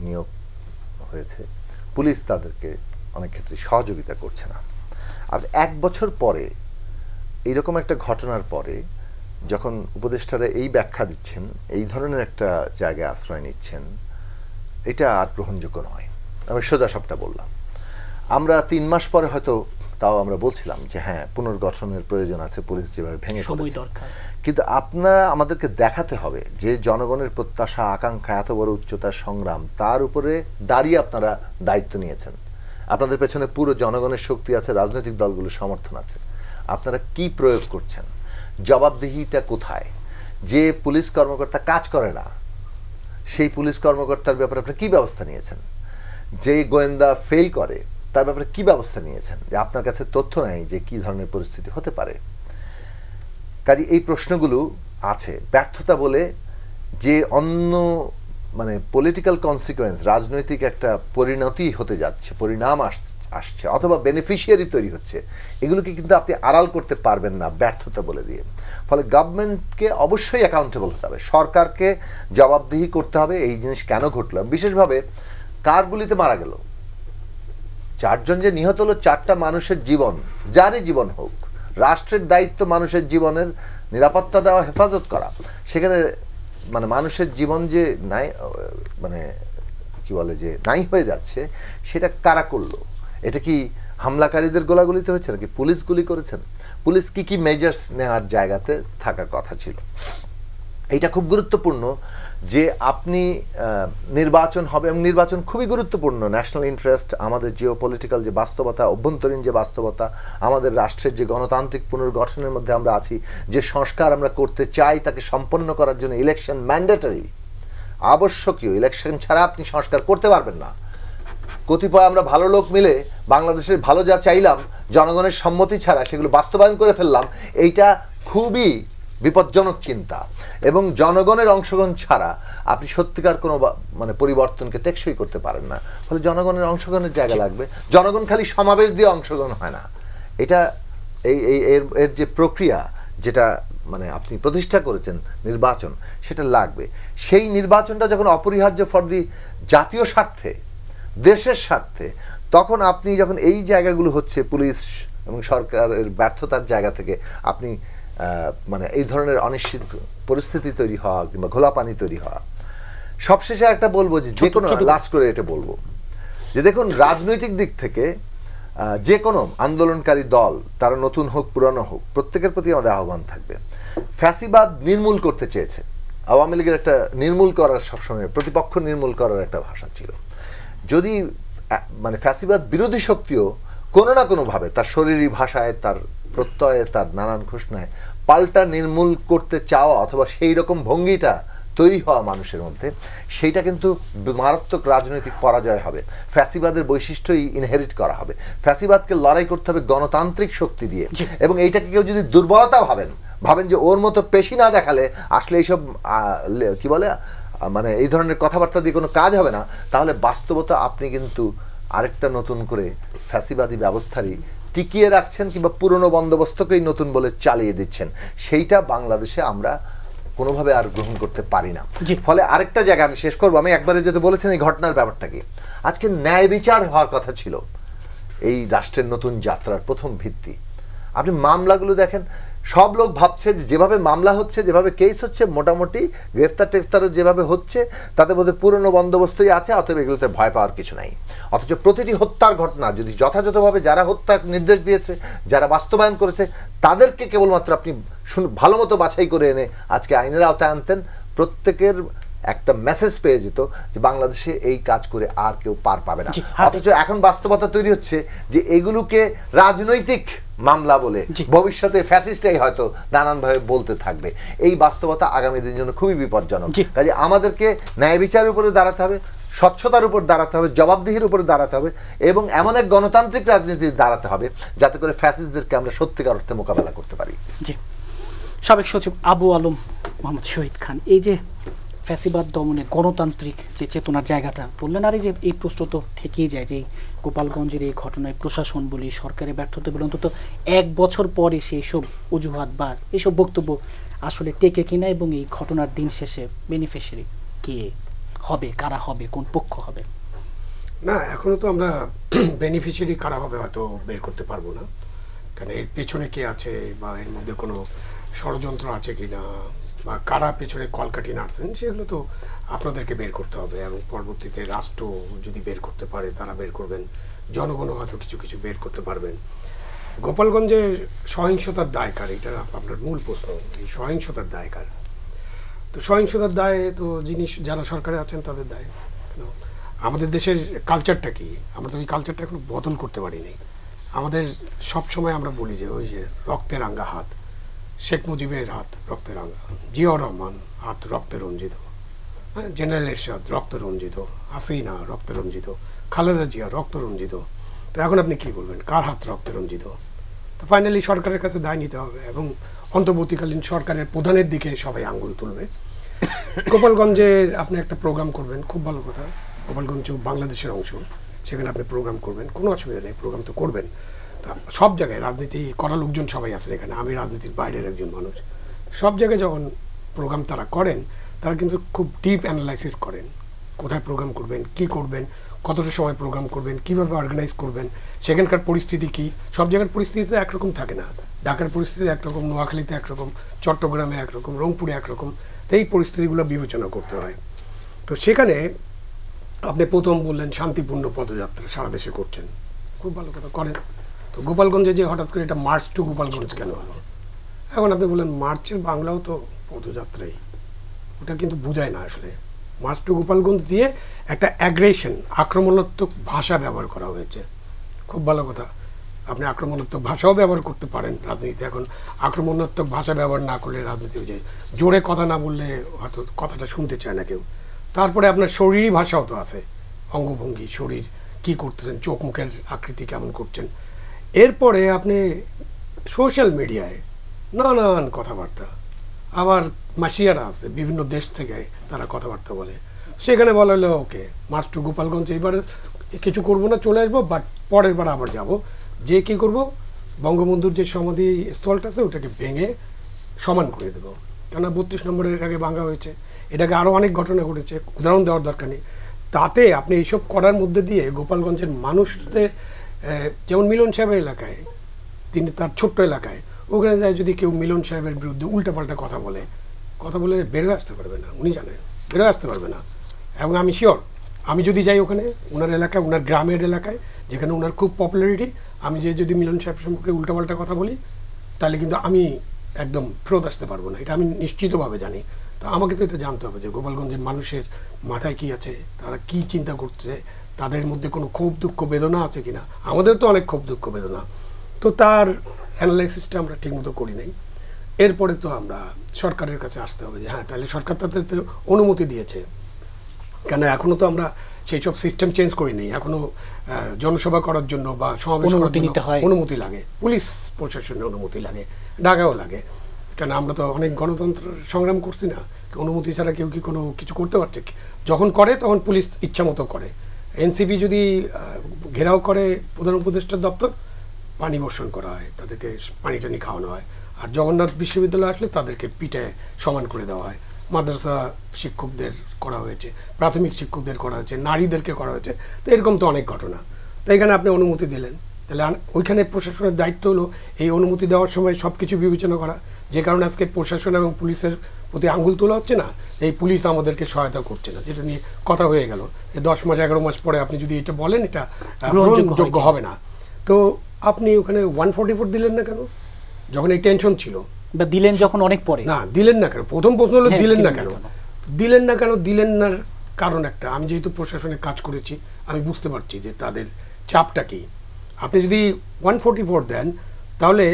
নিয়োগ হয়েছে, পুলিশ তাদেরকে অনেক ক্ষেত্রে সহযোগিতা করছে না। আর 1 বছর পরে এইরকম একটা ঘটনার পরে যখন উপদেষ্টারা এই ব্যাখ্যা দিচ্ছেন, এই ধরনের একটা জায়গায় আশ্রয় নিচ্ছেন, এটা আর গ্রহণযোগ্য নয়। আমি সোজা সবটা বললাম। আমরা 3 মাস পরে হয়তো তাও আমরা বলছিলাম যে হ্যাঁ, পুনর্গঠনের প্রয়োজন আছে, পুলিশ যেভাবে ভেঙে পড়েছে, কিন্তু আপনারা আমাদেরকে দেখাতে হবে যে জনগণের প্রত্যাশা, আকাঙ্ক্ষা, এত বড় উচ্চতার সংগ্রাম, তার উপরে দাঁড়িয়ে আপনারা দায়িত্ব নিয়েছেন। আপনাদের পেছনে পুরো জনগণের শক্তি আছে, রাজনৈতিক দলগুলোর সমর্থন আছে। আপনারা কি প্রয়োগ করছেন? জবাবদিহিটা কোথায়? যে পুলিশ কর্মকর্তা কাজ করে না, সেই পুলিশ কর্মকর্তার ব্যাপারে আপনি কি ব্যবস্থা নিয়েছেন? যে গোয়েন্দা ফেল করে, তার ব্যাপারে কি ব্যবস্থা নিয়েছেন? যে আপনার কাছে তথ্য নেই যে কি ধরনের পরিস্থিতি হতে পারে। কাজে এই প্রশ্নগুলো আছে। ব্যর্থতা বলে যে অন্য মানে পলিটিক্যাল কনসিকুয়েন্স, রাজনৈতিক একটা পরিণতি হতে যাচ্ছে, পরিণাম আসছে, অথবা বেনিফিশিয়ারি তৈরি হচ্ছে, এগুলোকে কিন্তু আপনি আড়াল করতে পারবেন না ব্যর্থতা বলে দিয়ে। ফলে গভর্নমেন্টকে অবশ্যই অ্যাকাউন্টেবল হতে হবে, সরকারকে জবাবদিহি করতে হবে এই জিনিস কেন ঘটলো। বিশেষভাবে কার গুলিতে মারা গেল, 4 জন যে নিহত হলো, 4টা মানুষের জীবন, যারই জীবন হোক, রাষ্ট্রের দায়িত্ব মানুষের জীবনের নিরাপত্তা দেওয়া, হেফাজত করা। সেখানে মানে মানুষের জীবন যে নাই, মানে কি বলে যে নাই হয়ে যাচ্ছে, সেটা কারা করলো? এটা কি হামলাকারীদের গোলাগুলিতে হয়েছে নাকি পুলিশ গুলি করেছেন? পুলিশ কি কি মেজার্স নেওয়ার জায়গাতে থাকার কথা ছিল? এটা খুব গুরুত্বপূর্ণ যে আপনি নির্বাচন হবে, এবং নির্বাচন খুবই গুরুত্বপূর্ণ। ন্যাশনাল ইন্টারেস্ট, আমাদের জিও পলিটিক্যাল যে বাস্তবতা, অভ্যন্তরীণ যে বাস্তবতা, আমাদের রাষ্ট্রের যে গণতান্ত্রিক পুনর্গঠনের মধ্যে আমরা আছি, যে সংস্কার আমরা করতে চাই তাকে সম্পন্ন করার জন্য ইলেকশন ম্যান্ডেটরি, আবশ্যকীয়। ইলেকশন ছাড়া আপনি সংস্কার করতে পারবেন না। কতিপয় আমরা ভালো লোক মিলে বাংলাদেশের ভালো যা চাইলাম জনগণের সম্মতি ছাড়া সেগুলো বাস্তবায়ন করে ফেললাম, এইটা খুবই বিপজ্জনক চিন্তা। এবং জনগণের অংশগ্রহণ ছাড়া আপনি সত্যিকার কোনো মানে পরিবর্তনকে টেকসই করতে পারেন না। ফলে জনগণের অংশগ্রহণের জায়গা লাগবে। জনগণ খালি সমাবেশ দিয়ে অংশগ্রহণ হয় না। এটা এর যে প্রক্রিয়া, যেটা মানে আপনি প্রতিষ্ঠা করেছেন নির্বাচন, সেটা লাগবে। সেই নির্বাচনটা যখন অপরিহার্য ফর দি জাতীয় স্বার্থে, দেশের স্বার্থে, তখন আপনি যখন এই জায়গাগুলো হচ্ছে পুলিশ এবং সরকারের ব্যর্থতার জায়গা থেকে আপনি মানে এই ধরনের অনিশ্চিত পরিস্থিতি তৈরি হওয়া কিংবা ঘোলা পানি তৈরি হওয়া। সবশেষে একটা বলবো যে কোনো লাস্ট করে এটা বলবো যে দেখুন, রাজনৈতিক দিক থেকে যে কোনো আন্দোলনকারী দল, তারা নতুন হোক পুরানো হোক, প্রত্যেকের প্রতি আমাদের আহ্বান থাকবে। ফ্যাসিবাদ নির্মূল করতে চেয়েছে আওয়ামী লীগের, একটা নির্মূল করার সবসময় প্রতিপক্ষ নির্মূল করার একটা ভাষা ছিল। যদি মানে ফ্যাসিবাদ বিরোধী শক্তিও কোনো না কোনোভাবে তার শরীরী ভাষায়, তার প্রত্যয়ে, তার নানান ঘোষণায় পাল্টা নির্মূল করতে চাওয়া অথবা সেই রকম ভঙ্গিটা তৈরি হওয়া মানুষের মধ্যে, সেইটা কিন্তু মারাত্মক রাজনৈতিক পরাজয় হবে। ফ্যাসিবাদের বৈশিষ্ট্যই ইনহেরিট করা হবে। ফ্যাসিবাদকে লড়াই করতে হবে গণতান্ত্রিক শক্তি দিয়ে। এবং এইটাকে কেউ যদি দুর্বলতা ভাবেন যে ওর মতো পেশি না দেখালে আসলে এইসব কি বলে মানে এই ধরনের কথাবার্তা দিয়ে কোনো কাজ হবে না, তাহলে বাস্তবতা আপনি কিন্তু আরেকটা নতুন করে ফ্যাসিবাদী ব্যবস্থারই টিকিয়ে রাখছেন কিংবা পুরনো বন্দোবস্তকেই নতুন বলে চালিয়ে দিচ্ছেন। সেইটা বাংলাদেশে আমরা কোনোভাবে আর গ্রহণ করতে পারি না। ফলে আরেকটা জায়গা আমি শেষ করবো, আমি একবারে যেতে বলেছেন এই ঘটনার ব্যাপারটা কি, আজকে ন্যায় বিচার হওয়ার কথা ছিল এই রাষ্ট্রের নতুন যাত্রার প্রথম ভিত্তি। আপনি মামলাগুলো দেখেন, সব লোক ভাবছে যে যেভাবে মামলা হচ্ছে, যেভাবে কেস হচ্ছে, মোটামুটি গ্রেফতার টেফতারও যেভাবে হচ্ছে, তাতে বোধহয় পুরনো বন্দোবস্তই আছে, অতএব এগুলোতে ভয় পাওয়ার কিছু নাই। অথচ প্রতিটি হত্যার ঘটনা যদি যথাযথভাবে যারা হত্যার নির্দেশ দিয়েছে, যারা বাস্তবায়ন করেছে, তাদেরকে কেবলমাত্র আপনি ভালো মতো বাছাই করে এনে আজকে আইনের আওতায় আনতেন, প্রত্যেকের একটা মেসেজ পেয়ে যেত যে বাংলাদেশে এই কাজ করে আর কেউ পার পাবে না। অথচ এখন বাস্তবতা তৈরি হচ্ছে যে এগুলোকে রাজনৈতিক মামলা বলে ভবিষ্যতে ফ্যাসিস্টরাই হয়তো নানানভাবে বলতে থাকবে। এই বাস্তবতা আগামী দিনের জন্য খুবই বিপজ্জনক। কাজে আমাদেরকে ন্যায় বিচারের উপরে দাঁড়াতে হবে, স্বচ্ছতার উপর দাঁড়াতে হবে, জবাবদিহির উপরে দাঁড়াতে হবে, এবং এমন এক গণতান্ত্রিক রাজনীতিতে দাঁড়াতে হবে যাতে করে ফ্যাসিস্টদেরকে আমরা সত্যিকার অর্থে মোকাবেলা করতে পারি। জি, সাবেক সচিব আবু আলম মোহাম্মদ শহীদ খান, এই যে ফ্যাসিবাদ দমনে গণতান্ত্রিক যে চেতনার জায়গাটা বললেন, আর এই যে এই প্রশ্ন তো থেকেই যায় যে গোপালগঞ্জের এই ঘটনায় প্রশাসন বলি, সরকারের ব্যর্থতা বলি, অন্তত 1 বছর পরে সেইসব অজুহাত বা এইসব বক্তব্য আসলে টেকে কিনা, এবং এই ঘটনার দিন শেষে বেনিফিশিয়ারি কে হবে, কারা হবে, কোন পক্ষ হবে? না, এখনো তো আমরা বেনিফিশিয়ারি কারা হবে হয়তো বের করতে পারবো না, কারণ এর পেছনে কে আছে বা এর মধ্যে কোনো ষড়যন্ত্র আছে কিনা বা কারা পেছনে কলকাঠি নাড়ছেন, সেগুলো তো আপনাদেরকে বের করতে হবে। এবং পরবর্তীতে রাষ্ট্র যদি বের করতে পারে তারা বের করবেন, জনগণও হয়তো কিছু কিছু বের করতে পারবেন। গোপালগঞ্জের সহিংসতার দায় কার, এটা আপনার মূল প্রশ্ন। এই সহিংসতার দায় কার? তো সহিংসতার দায় তো যারা সরকারে আছেন তাদের দায়। আমাদের দেশের কালচারটা কি, আমরা তো ওই কালচারটা এখনো বদল করতে পারিনি। আমাদের সবসময় আমরা বলি যে ওই যে রক্তে রাঙ্গা হাত, শেখ মুজিবের হাত রক্তে রাঙ্গা, জিয়াউর রহমান হাত রক্তে রঞ্জিত, জেনারেল এরশাদ রক্ত রঞ্জিত, হাসিনা রক্ত রঞ্জিত, খালেদা জিয়া রক্ত রঞ্জিত। তো এখন আপনি কি বলবেন, কার হাত রক্তে রঞ্জিত? তো ফাইনালি সরকারের কাছে দায় নিতে হবে এবং অন্তর্বর্তীকালীন সরকারের প্রধানের দিকে সবাই আঙ্গুল তুলবে। গোপালগঞ্জে আপনি একটা প্রোগ্রাম করবেন, খুব ভালো কথা। গোপালগঞ্জ বাংলাদেশের অংশ, সেখানে আপনি প্রোগ্রাম করবেন, কোনো অসুবিধা নেই, প্রোগ্রাম তো করবেন। তা সব জায়গায় রাজনীতি করা লোকজন সবাই আছেন এখানে, আমি রাজনীতির বাইরের একজন মানুষ। সব জায়গায় যখন প্রোগ্রাম তারা করেন, তারা কিন্তু খুব ডিপ অ্যানালাইসিস করেন, কোথায় প্রোগ্রাম করবেন, কি করবেন, কতটা সময় প্রোগ্রাম করবেন, কীভাবে অর্গানাইজ করবেন, সেখানকার পরিস্থিতি কী। সব জায়গার পরিস্থিতি তো একরকম থাকে না। ঢাকার পরিস্থিতি একরকম, নোয়াখালীতে একরকম, চট্টগ্রামে একরকম, রংপুরে একরকম। তো এই পরিস্থিতিগুলো বিবেচনা করতে হয়। তো সেখানে আপনি প্রথম বললেন শান্তিপূর্ণ পদযাত্রা সারা দেশে করছেন, খুব ভালো কথা করেন। তো গোপালগঞ্জে যে হঠাৎ করে এটা মার্চ টু গোপালগঞ্জ কেন হলো? এখন আপনি বলেন মার্চের বাংলাও তো পদযাত্রাই, ওটা কিন্তু বোঝায় না আসলে। মার্চ টু গোপালগঞ্জ দিয়ে একটা অ্যাগ্রেশন, আক্রমণাত্মক ভাষা ব্যবহার করা হয়েছে। খুব ভালো কথা, আপনি আক্রমণাত্মক ভাষাও ব্যবহার করতে পারেন রাজনীতিতে। এখন আক্রমণাত্মক ভাষা ব্যবহার না করলে রাজনীতি যে জোরে কথা না বললে হয়তো কথাটা শুনতে চায় না কেউ। তারপরে আপনার শরীরী ভাষাও তো আছে, অঙ্গভঙ্গি, শরীর কী করতেছেন, চোখ মুখের আকৃতি কেমন করছেন। এরপরে আপনি সোশ্যাল মিডিয়ায় নানান কথাবার্তা, আবার মাসিয়ারা আছে বিভিন্ন দেশ থেকে তারা কথাবার্তা বলে, সেখানে বলা হলো ওকে মার্চ টু গোপালগঞ্জ এইবার কিছু করবো না, চলে আসবো, বাট পরের বার আবার যাব, যে কী করবো বঙ্গবন্ধুর যে সমাধি স্থলটা আছে ওটাকে ভেঙে সমান করে দেবো। কেননা 32 নম্বরের আগে ভাঙা হয়েছে, এটাকে আরও অনেক ঘটনা ঘটেছে, উদাহরণ দেওয়ার দরকার নেই। তাতে আপনি এইসব করার মধ্যে দিয়ে গোপালগঞ্জের মানুষদের, যেমন মিলন সাহেবের এলাকায়, তিনি তার ছোট্ট এলাকায়, ওখানে যায় যদি কেউ মিলন সাহেবের বিরুদ্ধে উল্টাপাল্টা কথা বলে বেরোয় আসতে পারবে না, উনি জানেন বেরোয় আসতে পারবে না। এবং আমি শিওর, আমি যদি যাই ওখানে ওনার এলাকায়, ওনার গ্রামের এলাকায় যেখানে ওনার খুব পপুলারিটি, আমি যদি মিলন সাহেব সম্পর্কে উল্টাপাল্টা কথা বলি, তাহলে কিন্তু আমি একদম ফেরত আসতে পারবো না, এটা আমি নিশ্চিতভাবে জানি। তো আমাকে তো এটা জানতে হবে যে গোপালগঞ্জের মানুষের মাথায় কী আছে, তারা কি চিন্তা করছে, তাদের মধ্যে কোনো ক্ষোভ দুঃখ বেদনা আছে কিনা। আমাদের তো অনেক ক্ষোভ দুঃখ বেদনা, তো তার অ্যানালাইসিসটা আমরা ঠিকমতো করি নাই। এরপরে তো আমরা সরকারের কাছে আসতে হবে যে হ্যাঁ তাহলে সরকার তাদের অনুমতি দিয়েছে কেন, এখনও তো আমরা সেই সব সিস্টেম চেঞ্জ করি নেই। এখনও জনসভা করার জন্য বা সমাবেশ করার জন্য অনুমতি লাগে, পুলিশ প্রশাসনের অনুমতি লাগে, ঢাকাও লাগে। কেন আমরা তো অনেক গণতন্ত্র সংগ্রাম করছি না, অনুমতি ছাড়া কেউ কি কোনো কিছু করতে পারছে? যখন করে তখন পুলিশ ইচ্ছা মতো করে। এনসিপি যদি ঘেরাও করে প্রধান উপদেষ্টার দপ্তর, পানি বর্ষণ করা হয়, তাদেরকে পানি টানি খাওয়ানো হয়। আর জগন্নাথ বিশ্ববিদ্যালয় আসলে তাদেরকে পিঠে সমান করে দেওয়া হয়। মাদ্রাসা শিক্ষকদের করা হয়েছে, প্রাথমিক শিক্ষকদের করা হয়েছে, নারীদেরকে করা হয়েছে। তো এরকম তো অনেক ঘটনা। তো এখানে আপনি অনুমতি দিলেন, তাহলে ওইখানে প্রশাসনের দায়িত্ব হলো এই অনুমতি দেওয়ার সময় সব কিছু বিবেচনা করা। যে কারণে আজকে প্রশাসন এবং পুলিশের প্রতি আঙ্গুল তোলা হচ্ছে না, এই পুলিশ আমাদেরকে সহায়তা করছে না, যেটা নিয়ে কথা হয়ে গেল যে 10 মাস 11 মাস পরে আপনি যদি এটা বলেন এটা গ্রহণযোগ্য হবে না। তো আপনি ওখানে 144 দিলেন না কেন যখন এই টেনশন ছিল? বা দিলেন যখন অনেক পরে? না দিলেন না কেন, প্রথম প্রশ্ন হলো দিলেন না কেন। দিলেন না কারণ একটা, আমি যেহেতু প্রশাসনে কাজ করেছি আমি বুঝতে পারছি যে তাদের চাপটা কি। আপনি যদি 144 দেন তাহলে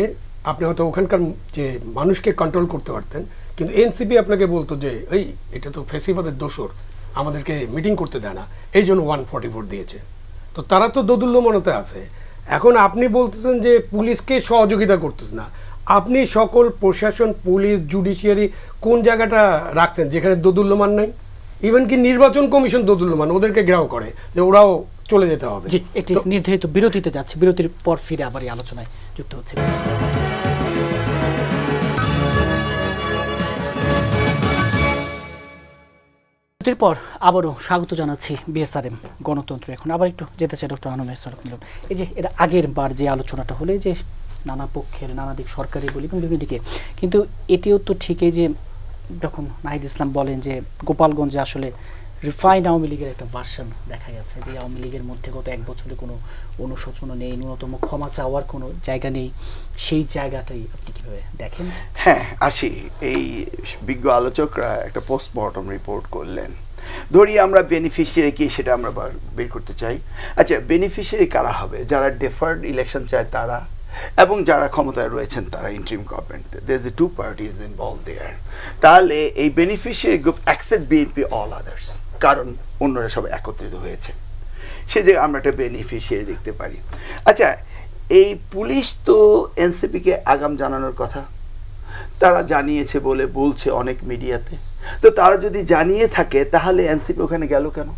আপনি হয়তো ওখানকার যে মানুষকে কন্ট্রোল করতে পারতেন, কিন্তু এনসিপি আপনাকে বলতো যে এই এটা তো ফেসিবাদের দোসর, আমাদেরকে মিটিং করতে দেয় না, এই জন্য 144 দিয়েছে। তো তারা তো দোদুল্যমানতে আছে। এখন আপনি বলতেছেন যে পুলিশকে সহযোগিতা করতেছে না, আপনি সকল প্রশাসন, পুলিশ, জুডিশিয়ারি কোন জায়গাটা রাখছেন যেখানে দোদুল্যমান নাই? ইভেন কি নির্বাচন কমিশন দোদুল্যমান, ওদেরকে ঘেরাও করে যে ওরাও চলে যেতে হবে। জি, একটি নির্ধারিত বিরতিতে যাচ্ছে, বিরতির পর ফিরে আবার এই আলোচনায় যুক্ত হচ্ছে। বিরতির পর আবারও স্বাগত জানাচ্ছি বিএসআরএম গণতন্ত্র। এখন আবার একটু যেতে চাই ডক্টর আনোয়ার সরফ মিলন। এই যে এর আগের বার যে আলোচনাটা হলে যে নানা পক্ষের নানা দিক, সরকারি বলি এবং বিভিন্ন দিকে, কিন্তু এটিও তো ঠিকই যে যখন নাহিদ ইসলাম বলেন যে গোপালগঞ্জে আসলে রিফাইন্ড আওয়ামী লীগের একটা ভার্সন দেখা গেছে, যে আওয়ামী লীগের মধ্যে গত 1 বছরে কোনো অনুশোচনা নেই, ন্যূনতম ক্ষমা চাওয়ার কোনো জায়গা নেই, সেই জায়গাটাই আপনি কীভাবে দেখেন? হ্যাঁ, আসি এই বিজ্ঞ আলোচকরা একটা পোস্টমর্টম রিপোর্ট করলেন। ধরি আমরা বেনিফিশিয়ারি কি সেটা আমরা বের করতে চাই। আচ্ছা, বেনিফিশিয়ারি কারা হবে? যারা ডেফার্ড ইলেকশন চায় তারা, এবং যারা ক্ষমতায় রয়েছেন তারা, interim government. There is 2 parties involved there. তাহলে এই beneficiary group accept BNP all others, কারণ অন্যরা সব একত্রিত হয়েছে, সে যে আমরা একটা বেনিফিশিয়ারি দেখতে পারি। আচ্ছা, এই পুলিশ তো এনসিপিকে আগাম জানানোর কথা, তারা জানিয়েছে বলে বলছে অনেক মিডিয়াতে। তো তারা যদি জানিয়ে থাকে তাহলে এনসিপি ওখানে গেল কেন?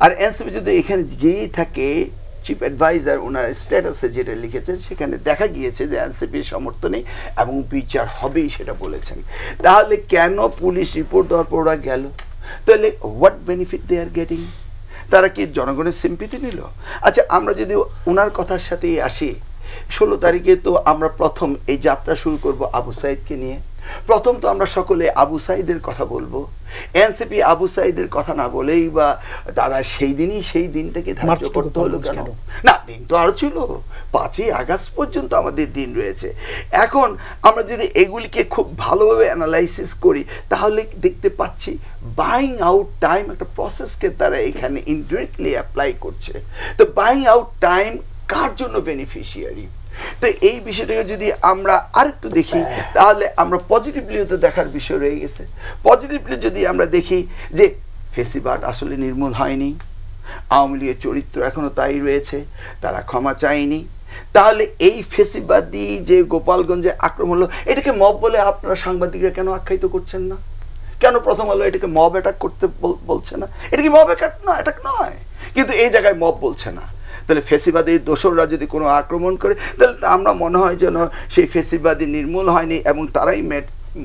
আর এনসিপি যদি এখানে গিয়েই থাকে, চিফ অ্যাডভাইজার ওনার স্ট্যাটাসে যেটা লিখেছেন সেখানে দেখা গিয়েছে যে এনসিপির সমর্থনে এবং বিচার হবেই সেটা বলেছেন, তাহলে কেন পুলিশ রিপোর্ট দেওয়ার পর ওরা গেল? তাহলে what benefit they are getting? তারা কি জনগণের সিম্পিতি নিল? আচ্ছা, আমরা যদি ওনার কথার সাথেই আসি, 16 তারিখে তো আমরা প্রথম এই যাত্রা শুরু করব আবু সাইদকে নিয়ে। প্রথম তো আমরা সকলে আবু সাইদের কথা বলবো। এনসিপি আবু সাইদের কথা না বলেই বা তারা সেই দিনটাকে ধার্য করতে হলো কেন? না, দিন তো আরো ছিল, 5ই আগস্ট পর্যন্ত আমাদের দিন রয়েছে। এখন আমরা যদি এগুলিকে খুব ভালোভাবে অ্যানালাইসিস করি তাহলে দেখতে পাচ্ছি বাইং আউট টাইম একটা প্রসেসকে তারা এখানে ইনডিরেক্টলি অ্যাপ্লাই করছে। তো বাইং আউট টাইম কার জন্য বেনিফিশিয়ারি? তো এই বিষয়টাকে যদি আমরা আরেকটু দেখি তাহলে আমরা পজিটিভলিও তো দেখার বিষয় রয়ে গেছে। পজিটিভলি যদি আমরা দেখি যে ফেসিবাদ আসলে নির্মূল হয়নি, আওয়ামী লীগের চরিত্র এখনো তাই রয়েছে, তারা ক্ষমা চায়নি, তাহলে এই ফেসিবাদী যে গোপালগঞ্জে আক্রমণ হলো এটাকে মব বলে আপনারা সাংবাদিকরা কেন আখ্যায়িত করছেন না? কেন প্রথম আলো এটাকে মব অ্যাটাক করতে বলছে না? এটা কি মব অ্যাটাক নয়, কিন্তু এই জায়গায় মব বলছে না। তাহলে ফেসিবাদী দোসররা যদি কোনো আক্রমণ করে তাহলে আমরা মনে হয় যেন সেই ফেসিবাদী নির্মূল হয়নি এবং তারাই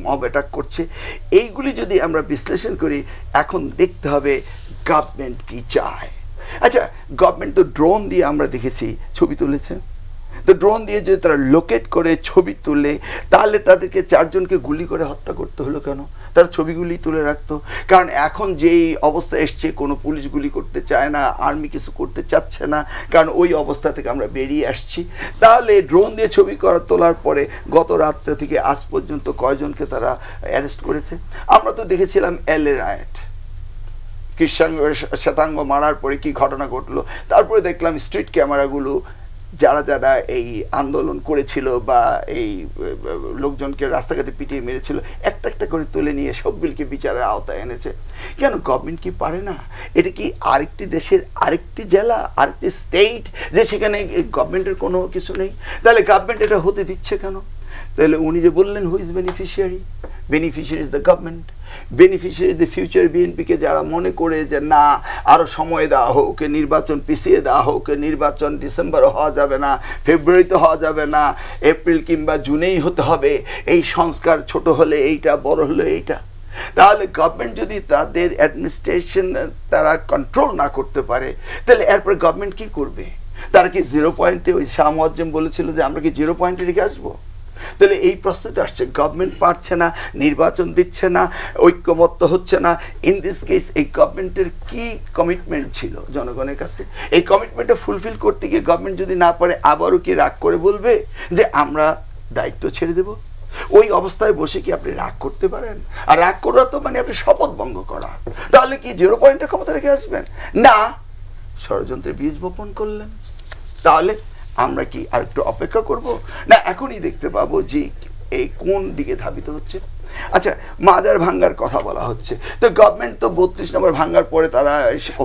মব অ্যাটাক করছে। এইগুলি যদি আমরা বিশ্লেষণ করি এখন দেখতে হবে গভর্নমেন্ট কি চায়। আচ্ছা, গভর্নমেন্ট তো ড্রোন দিয়ে আমরা দেখেছি ছবি তুলেছে, তো ড্রোন দিয়ে যদি তারা লোকেট করে ছবি তুলে তাহলে তাদেরকে 4 জনকে গুলি করে হত্যা করতে হলো কেন? তারা ছবিগুলি তুলে রাখতো। কারণ এখন যেই অবস্থা এসছে কোনো পুলিশ গুলি করতে চায় না, আর্মি কিছু করতে চাচ্ছে না, কারণ ওই অবস্থা থেকে আমরা বেরিয়ে আসছি। তাহলে ড্রোন দিয়ে ছবি তোলার পরে গত রাত্রে থেকে আজ পর্যন্ত কয়জনকে তারা অ্যারেস্ট করেছে? আমরা তো দেখেছিলাম এলএ রায়েট, কৃষ্ণাঙ্গ শ্বেতাঙ্গ মারার পরে কি ঘটনা ঘটলো। তারপরে দেখলাম স্ট্রিট ক্যামেরাগুলো যারা যারা এই আন্দোলন করেছিল বা এই লোকজনকে রাস্তাঘাটে পিটিয়ে মেরেছিল একটা একটা করে তুলে নিয়ে সবগুলিকে বিচারের আওতায় এনেছে। কেন গভর্নমেন্ট কি পারে না? এটা কি আরেকটি দেশের আরেকটি জেলা, আরেকটি স্টেট যে সেখানে গভর্নমেন্টের কোনো কিছু নেই? তাহলে গভর্নমেন্ট এটা হতে দিচ্ছে কেন? তাহলে উনি যে বললেন who is beneficiary? Beneficiary is the government. Beneficiary the future বিএনপিকে যারা মনে করে যে না আরও সময় দেওয়া হোক, নির্বাচন পিছিয়ে দেওয়া হোক, নির্বাচন ডিসেম্বরে হওয়া যাবে না, ফেব্রুয়ারিতে হওয়া যাবে না, এপ্রিল কিংবা জুনেই হতে হবে, এই সংস্কার ছোট হলে এইটা, বড় হলে এইটা। তাহলে গভর্নমেন্ট যদি তাদের অ্যাডমিনিস্ট্রেশন তারা কন্ট্রোল না করতে পারে তাহলে এরপরে গভর্নমেন্ট কি করবে? তারা কি 0 পয়েন্টে, ওই শাহ মুয়াজ্জেম বলেছিল যে আমরা কি 0 পয়েন্টে রেখে আসবো? তাহলে এই প্রশ্নটা আসছে, গভর্নমেন্ট পারছে না, নির্বাচন দিচ্ছে না, ঐক্যমত্য হচ্ছে না। ইন দিস কেস এই গভর্নমেন্টের কি কমিটমেন্ট ছিল জনগণের কাছে? এই কমিটমেন্টটা ফুলফিল করতে গিয়ে গভর্নমেন্ট যদি না পারে আবারও কি রাগ করে বলবে যে আমরা দায়িত্ব ছেড়ে দেব? ওই অবস্থায় বসে কি আপনি রাগ করতে পারেন? আর রাগ করা তো মানে আপনি শপথ ভঙ্গ করা। তাহলে কি 0 পয়েন্টে ক্ষমতা রেখে আসবেন? না, ষড়যন্ত্রের বীজ বপন করলেন। তাহলে আমরা কি আর একটু অপেক্ষা করব? না এখনই দেখতে পাবো যে এই কোন দিকে ধাবিত হচ্ছে। আচ্ছা, মাজার ভাঙ্গার কথা বলা হচ্ছে, তো গভর্নমেন্ট তো 32 নম্বর ভাঙ্গার পরে তারা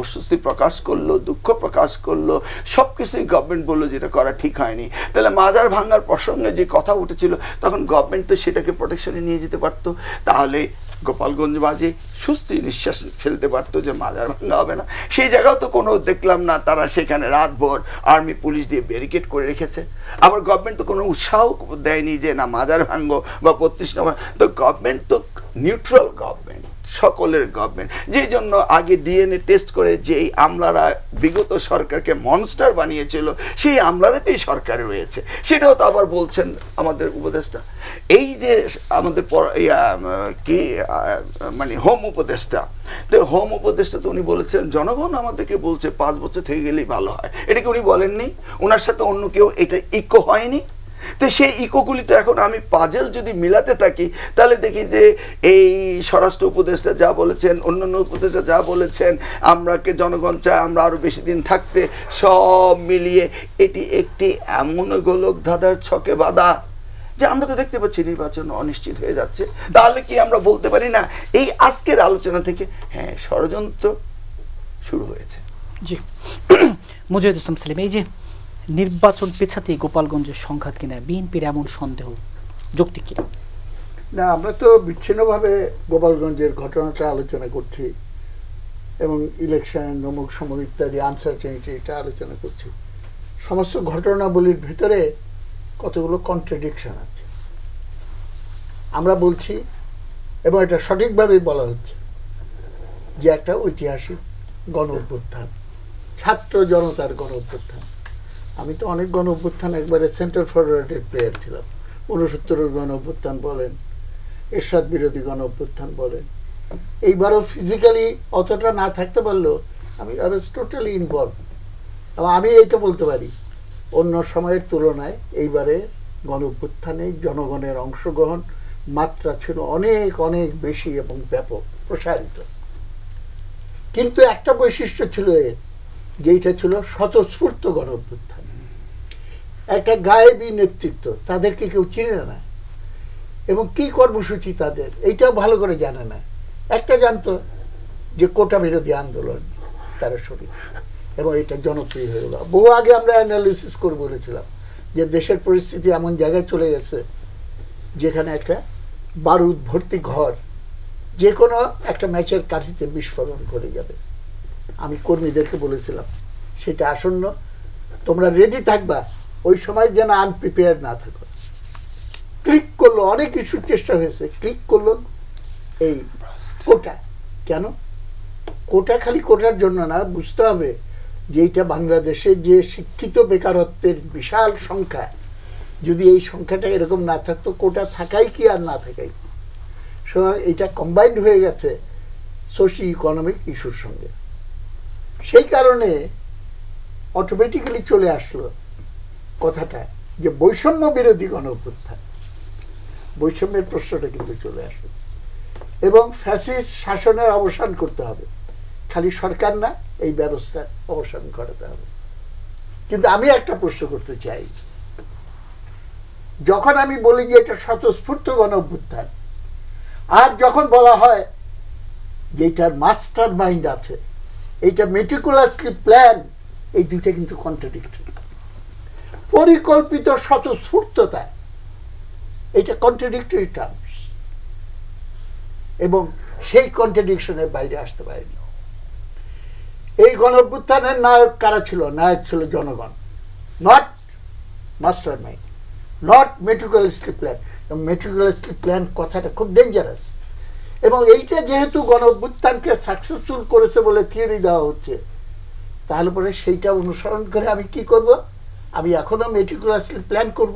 অস্বস্তি প্রকাশ করলো, দুঃখ প্রকাশ করলো, সব কিছুই গভর্নমেন্ট বললো যেটা করা ঠিক হয়নি। তাহলে মাজার ভাঙ্গার প্রসঙ্গে যে কথা উঠেছিল তখন গভর্নমেন্ট তো সেটাকে প্রোটেকশনে নিয়ে যেতে পারতো। তাহলে গোপালগঞ্জ বাজে সুস্থি নিঃশ্বাস ফেলতে পারতো যে মাজার ভাঙ্গা হবে না। সেই জায়গাও তো কোনো দেখলাম না, তারা সেখানে রাতভর আর্মি পুলিশ দিয়ে ব্যারিকেড করে রেখেছে। আবার গভর্নমেন্ট তো কোনো উৎসাহ দেয়নি যে না মাজার ভাঙ্গো বা 32 নম্বর। তো গভর্নমেন্ট তো নিউট্রাল গভর্নমেন্ট, সকলের গভর্নমেন্ট, যে জন্য আগে ডিএনএ টেস্ট করে যে এই আমলারা বিগত সরকারকে মনস্টার বানিয়েছিল সেই আমলারাতেই সরকার রয়েছে, সেটাও তো আবার বলছেন আমাদের উপদেষ্টা। এই যে আমাদের কি মানে হোম উপদেষ্টা, তো হোম উপদেষ্টা তো উনি বলেছেন জনগণ আমাদেরকে বলছে 5 বছর থেকে গেলেই ভালো হয়। এটা কি উনি বলেননি? ওনার সাথে অন্য কেউ এটা ইকো হয়নি? তো সেই ইকোগুলি তো এখন আমি পাজেল যদি মিলাতে থাকি তাহলে দেখি যে এই স্বরাষ্ট্র উপদেষ্টা যা বলেছেন, অন্যান্য উপদেষ্টা যা বলেছেন, আমরাকে জনগণ চায় আমরা আরো বেশি দিন থাকতে, সব মিলিয়ে এটি একটি এমন গোলক ধাঁধার ছকে বাঁধা যে আমরা তো দেখতে পাচ্ছি নির্বাচন অনিশ্চিত হয়ে যাচ্ছে। তাহলে কি আমরা বলতে পারি না এই আজকের আলোচনা থেকে হ্যাঁ ষড়যন্ত্র শুরু হয়েছে? জি, মুজাহিদ ইসলাম সেলিম, এই যে নির্বাচন পেছাতেই গোপালগঞ্জের সংঘাত কিনা বিএনপির এমন সন্দেহ যৌক্তিক কিনা? না, আমরা তো বিচ্ছিন্নভাবে গোপালগঞ্জের ঘটনাটা আলোচনা করছি এবং ইলেকশন অমুক সমক ইত্যাদি আনসার্টেনিটি এটা আলোচনা করছি। সমস্ত ঘটনাবলীর ভিতরে কতগুলো কন্ট্রাডিকশন আছে আমরা বলছি, এবং এটা সঠিকভাবেই বলা হচ্ছে যে একটা ঐতিহাসিক গণ অভ্যুত্থান, ছাত্র জনতার গণ অভ্যুত্থান। আমি তো অনেক গণ অভ্যুত্থান একবারে সেন্টার ফরওয়ার্ডের প্লেয়ার ছিলাম। 69 গণ অভ্যুত্থান বলেন, এরশাদ বিরোধী গণ অভ্যুত্থান বলেন, এইবারও ফিজিক্যালি অতটা না থাকতে পারলেও আমি আই ওয়াজ টোটালি ইনভলভ। এবং আমি এইটা বলতে পারি, অন্য সময়ের তুলনায় এইবারে গণ অভ্যুত্থানে জনগণের অংশগ্রহণ মাত্রা ছিল অনেক অনেক বেশি এবং ব্যাপক প্রসারিত। কিন্তু একটা বৈশিষ্ট্য ছিল এর, যেটা ছিল স্বতঃস্ফূর্ত গণ অভ্যুত্থান, একটা গায়েবী নেতৃত্ব, তাদেরকে কেউ চিনে না এবং কি কর্মসূচি তাদের এইটাও ভালো করে জানে না। একটা জানতো যে কোটা বিরোধী আন্দোলন তারা শরীর, এবং এটা জনপ্রিয় হয়ে গেল। বহু আগে আমরা অ্যানালিসিস করে বলেছিলাম যে দেশের পরিস্থিতি এমন জায়গায় চলে গেছে যেখানে একটা বারুদ ভর্তি ঘর যে কোনো একটা ম্যাচের কাঠিতে বিস্ফোরণ করে যাবে। আমি কর্মীদেরকে বলেছিলাম সেটা আসন্ন, তোমরা রেডি থাকবা, ওই সময় যেন আনপ্রিপেয়ার্ড না থাকো। ক্লিক করলো, অনেক কিছুর চেষ্টা হয়েছে, ক্লিক করলো এই কোটা। কেন কোটা? খালি কোটার জন্য না, বুঝতে হবে যে এইটা বাংলাদেশে যে শিক্ষিত বেকারত্বের বিশাল সংখ্যা, যদি এই সংখ্যাটা এরকম না থাকতো, কোটা থাকাই কি আর না থাকাই কি। সুতরাং এটা কম্বাইন্ড হয়ে গেছে সোশিও ইকোনমিক ইস্যুর সঙ্গে। সেই কারণে অটোমেটিক্যালি চলে আসলো কথাটা যে বৈষম্য বিরোধী গণ অভ্যুত্থান। বৈষম্যের প্রশ্নটা কিন্তু চলে আসলো এবং ফ্যাসিস্ট শাসনের অবসান করতে হবে। খালি সরকার না, এই ব্যবস্থার অবসান ঘটাতে হবে। কিন্তু আমি একটা প্রশ্ন করতে চাই, যখন আমি বলি যে এটা স্বতঃস্ফূর্ত গণ অভ্যুত্থান, আর যখন বলা হয় যে এটার মাস্টার মাইন্ড আছে, এইটা মেটিকুলাসলি প্ল্যান, এই দুইটা কিন্তু কন্ট্রাডিক্টরি। পরিকল্পিত স্বতঃস্ফূর্ততা, এটা কন্ট্রাডিক্টরি টার্মস, এবং সেই কন্ট্রাডিকশনের বাইরে আসতে পারেনি। এই গণ অভ্যুত্থানের নায়ক কারা ছিল? নায়ক ছিল জনগণ, not master mind, not meticulously plan. Meticulously plan কথাটা খুব ডেঞ্জারাস, এবং এইটা যেহেতু গণ অভ্যুত্থানকে সাকসেসফুল করেছে বলে থিওরি দেওয়া হচ্ছে, তাহলে পরে সেইটা অনুসরণ করে আমি কি করব? আমি এখনও মেটিকুলাসলি প্ল্যান করব,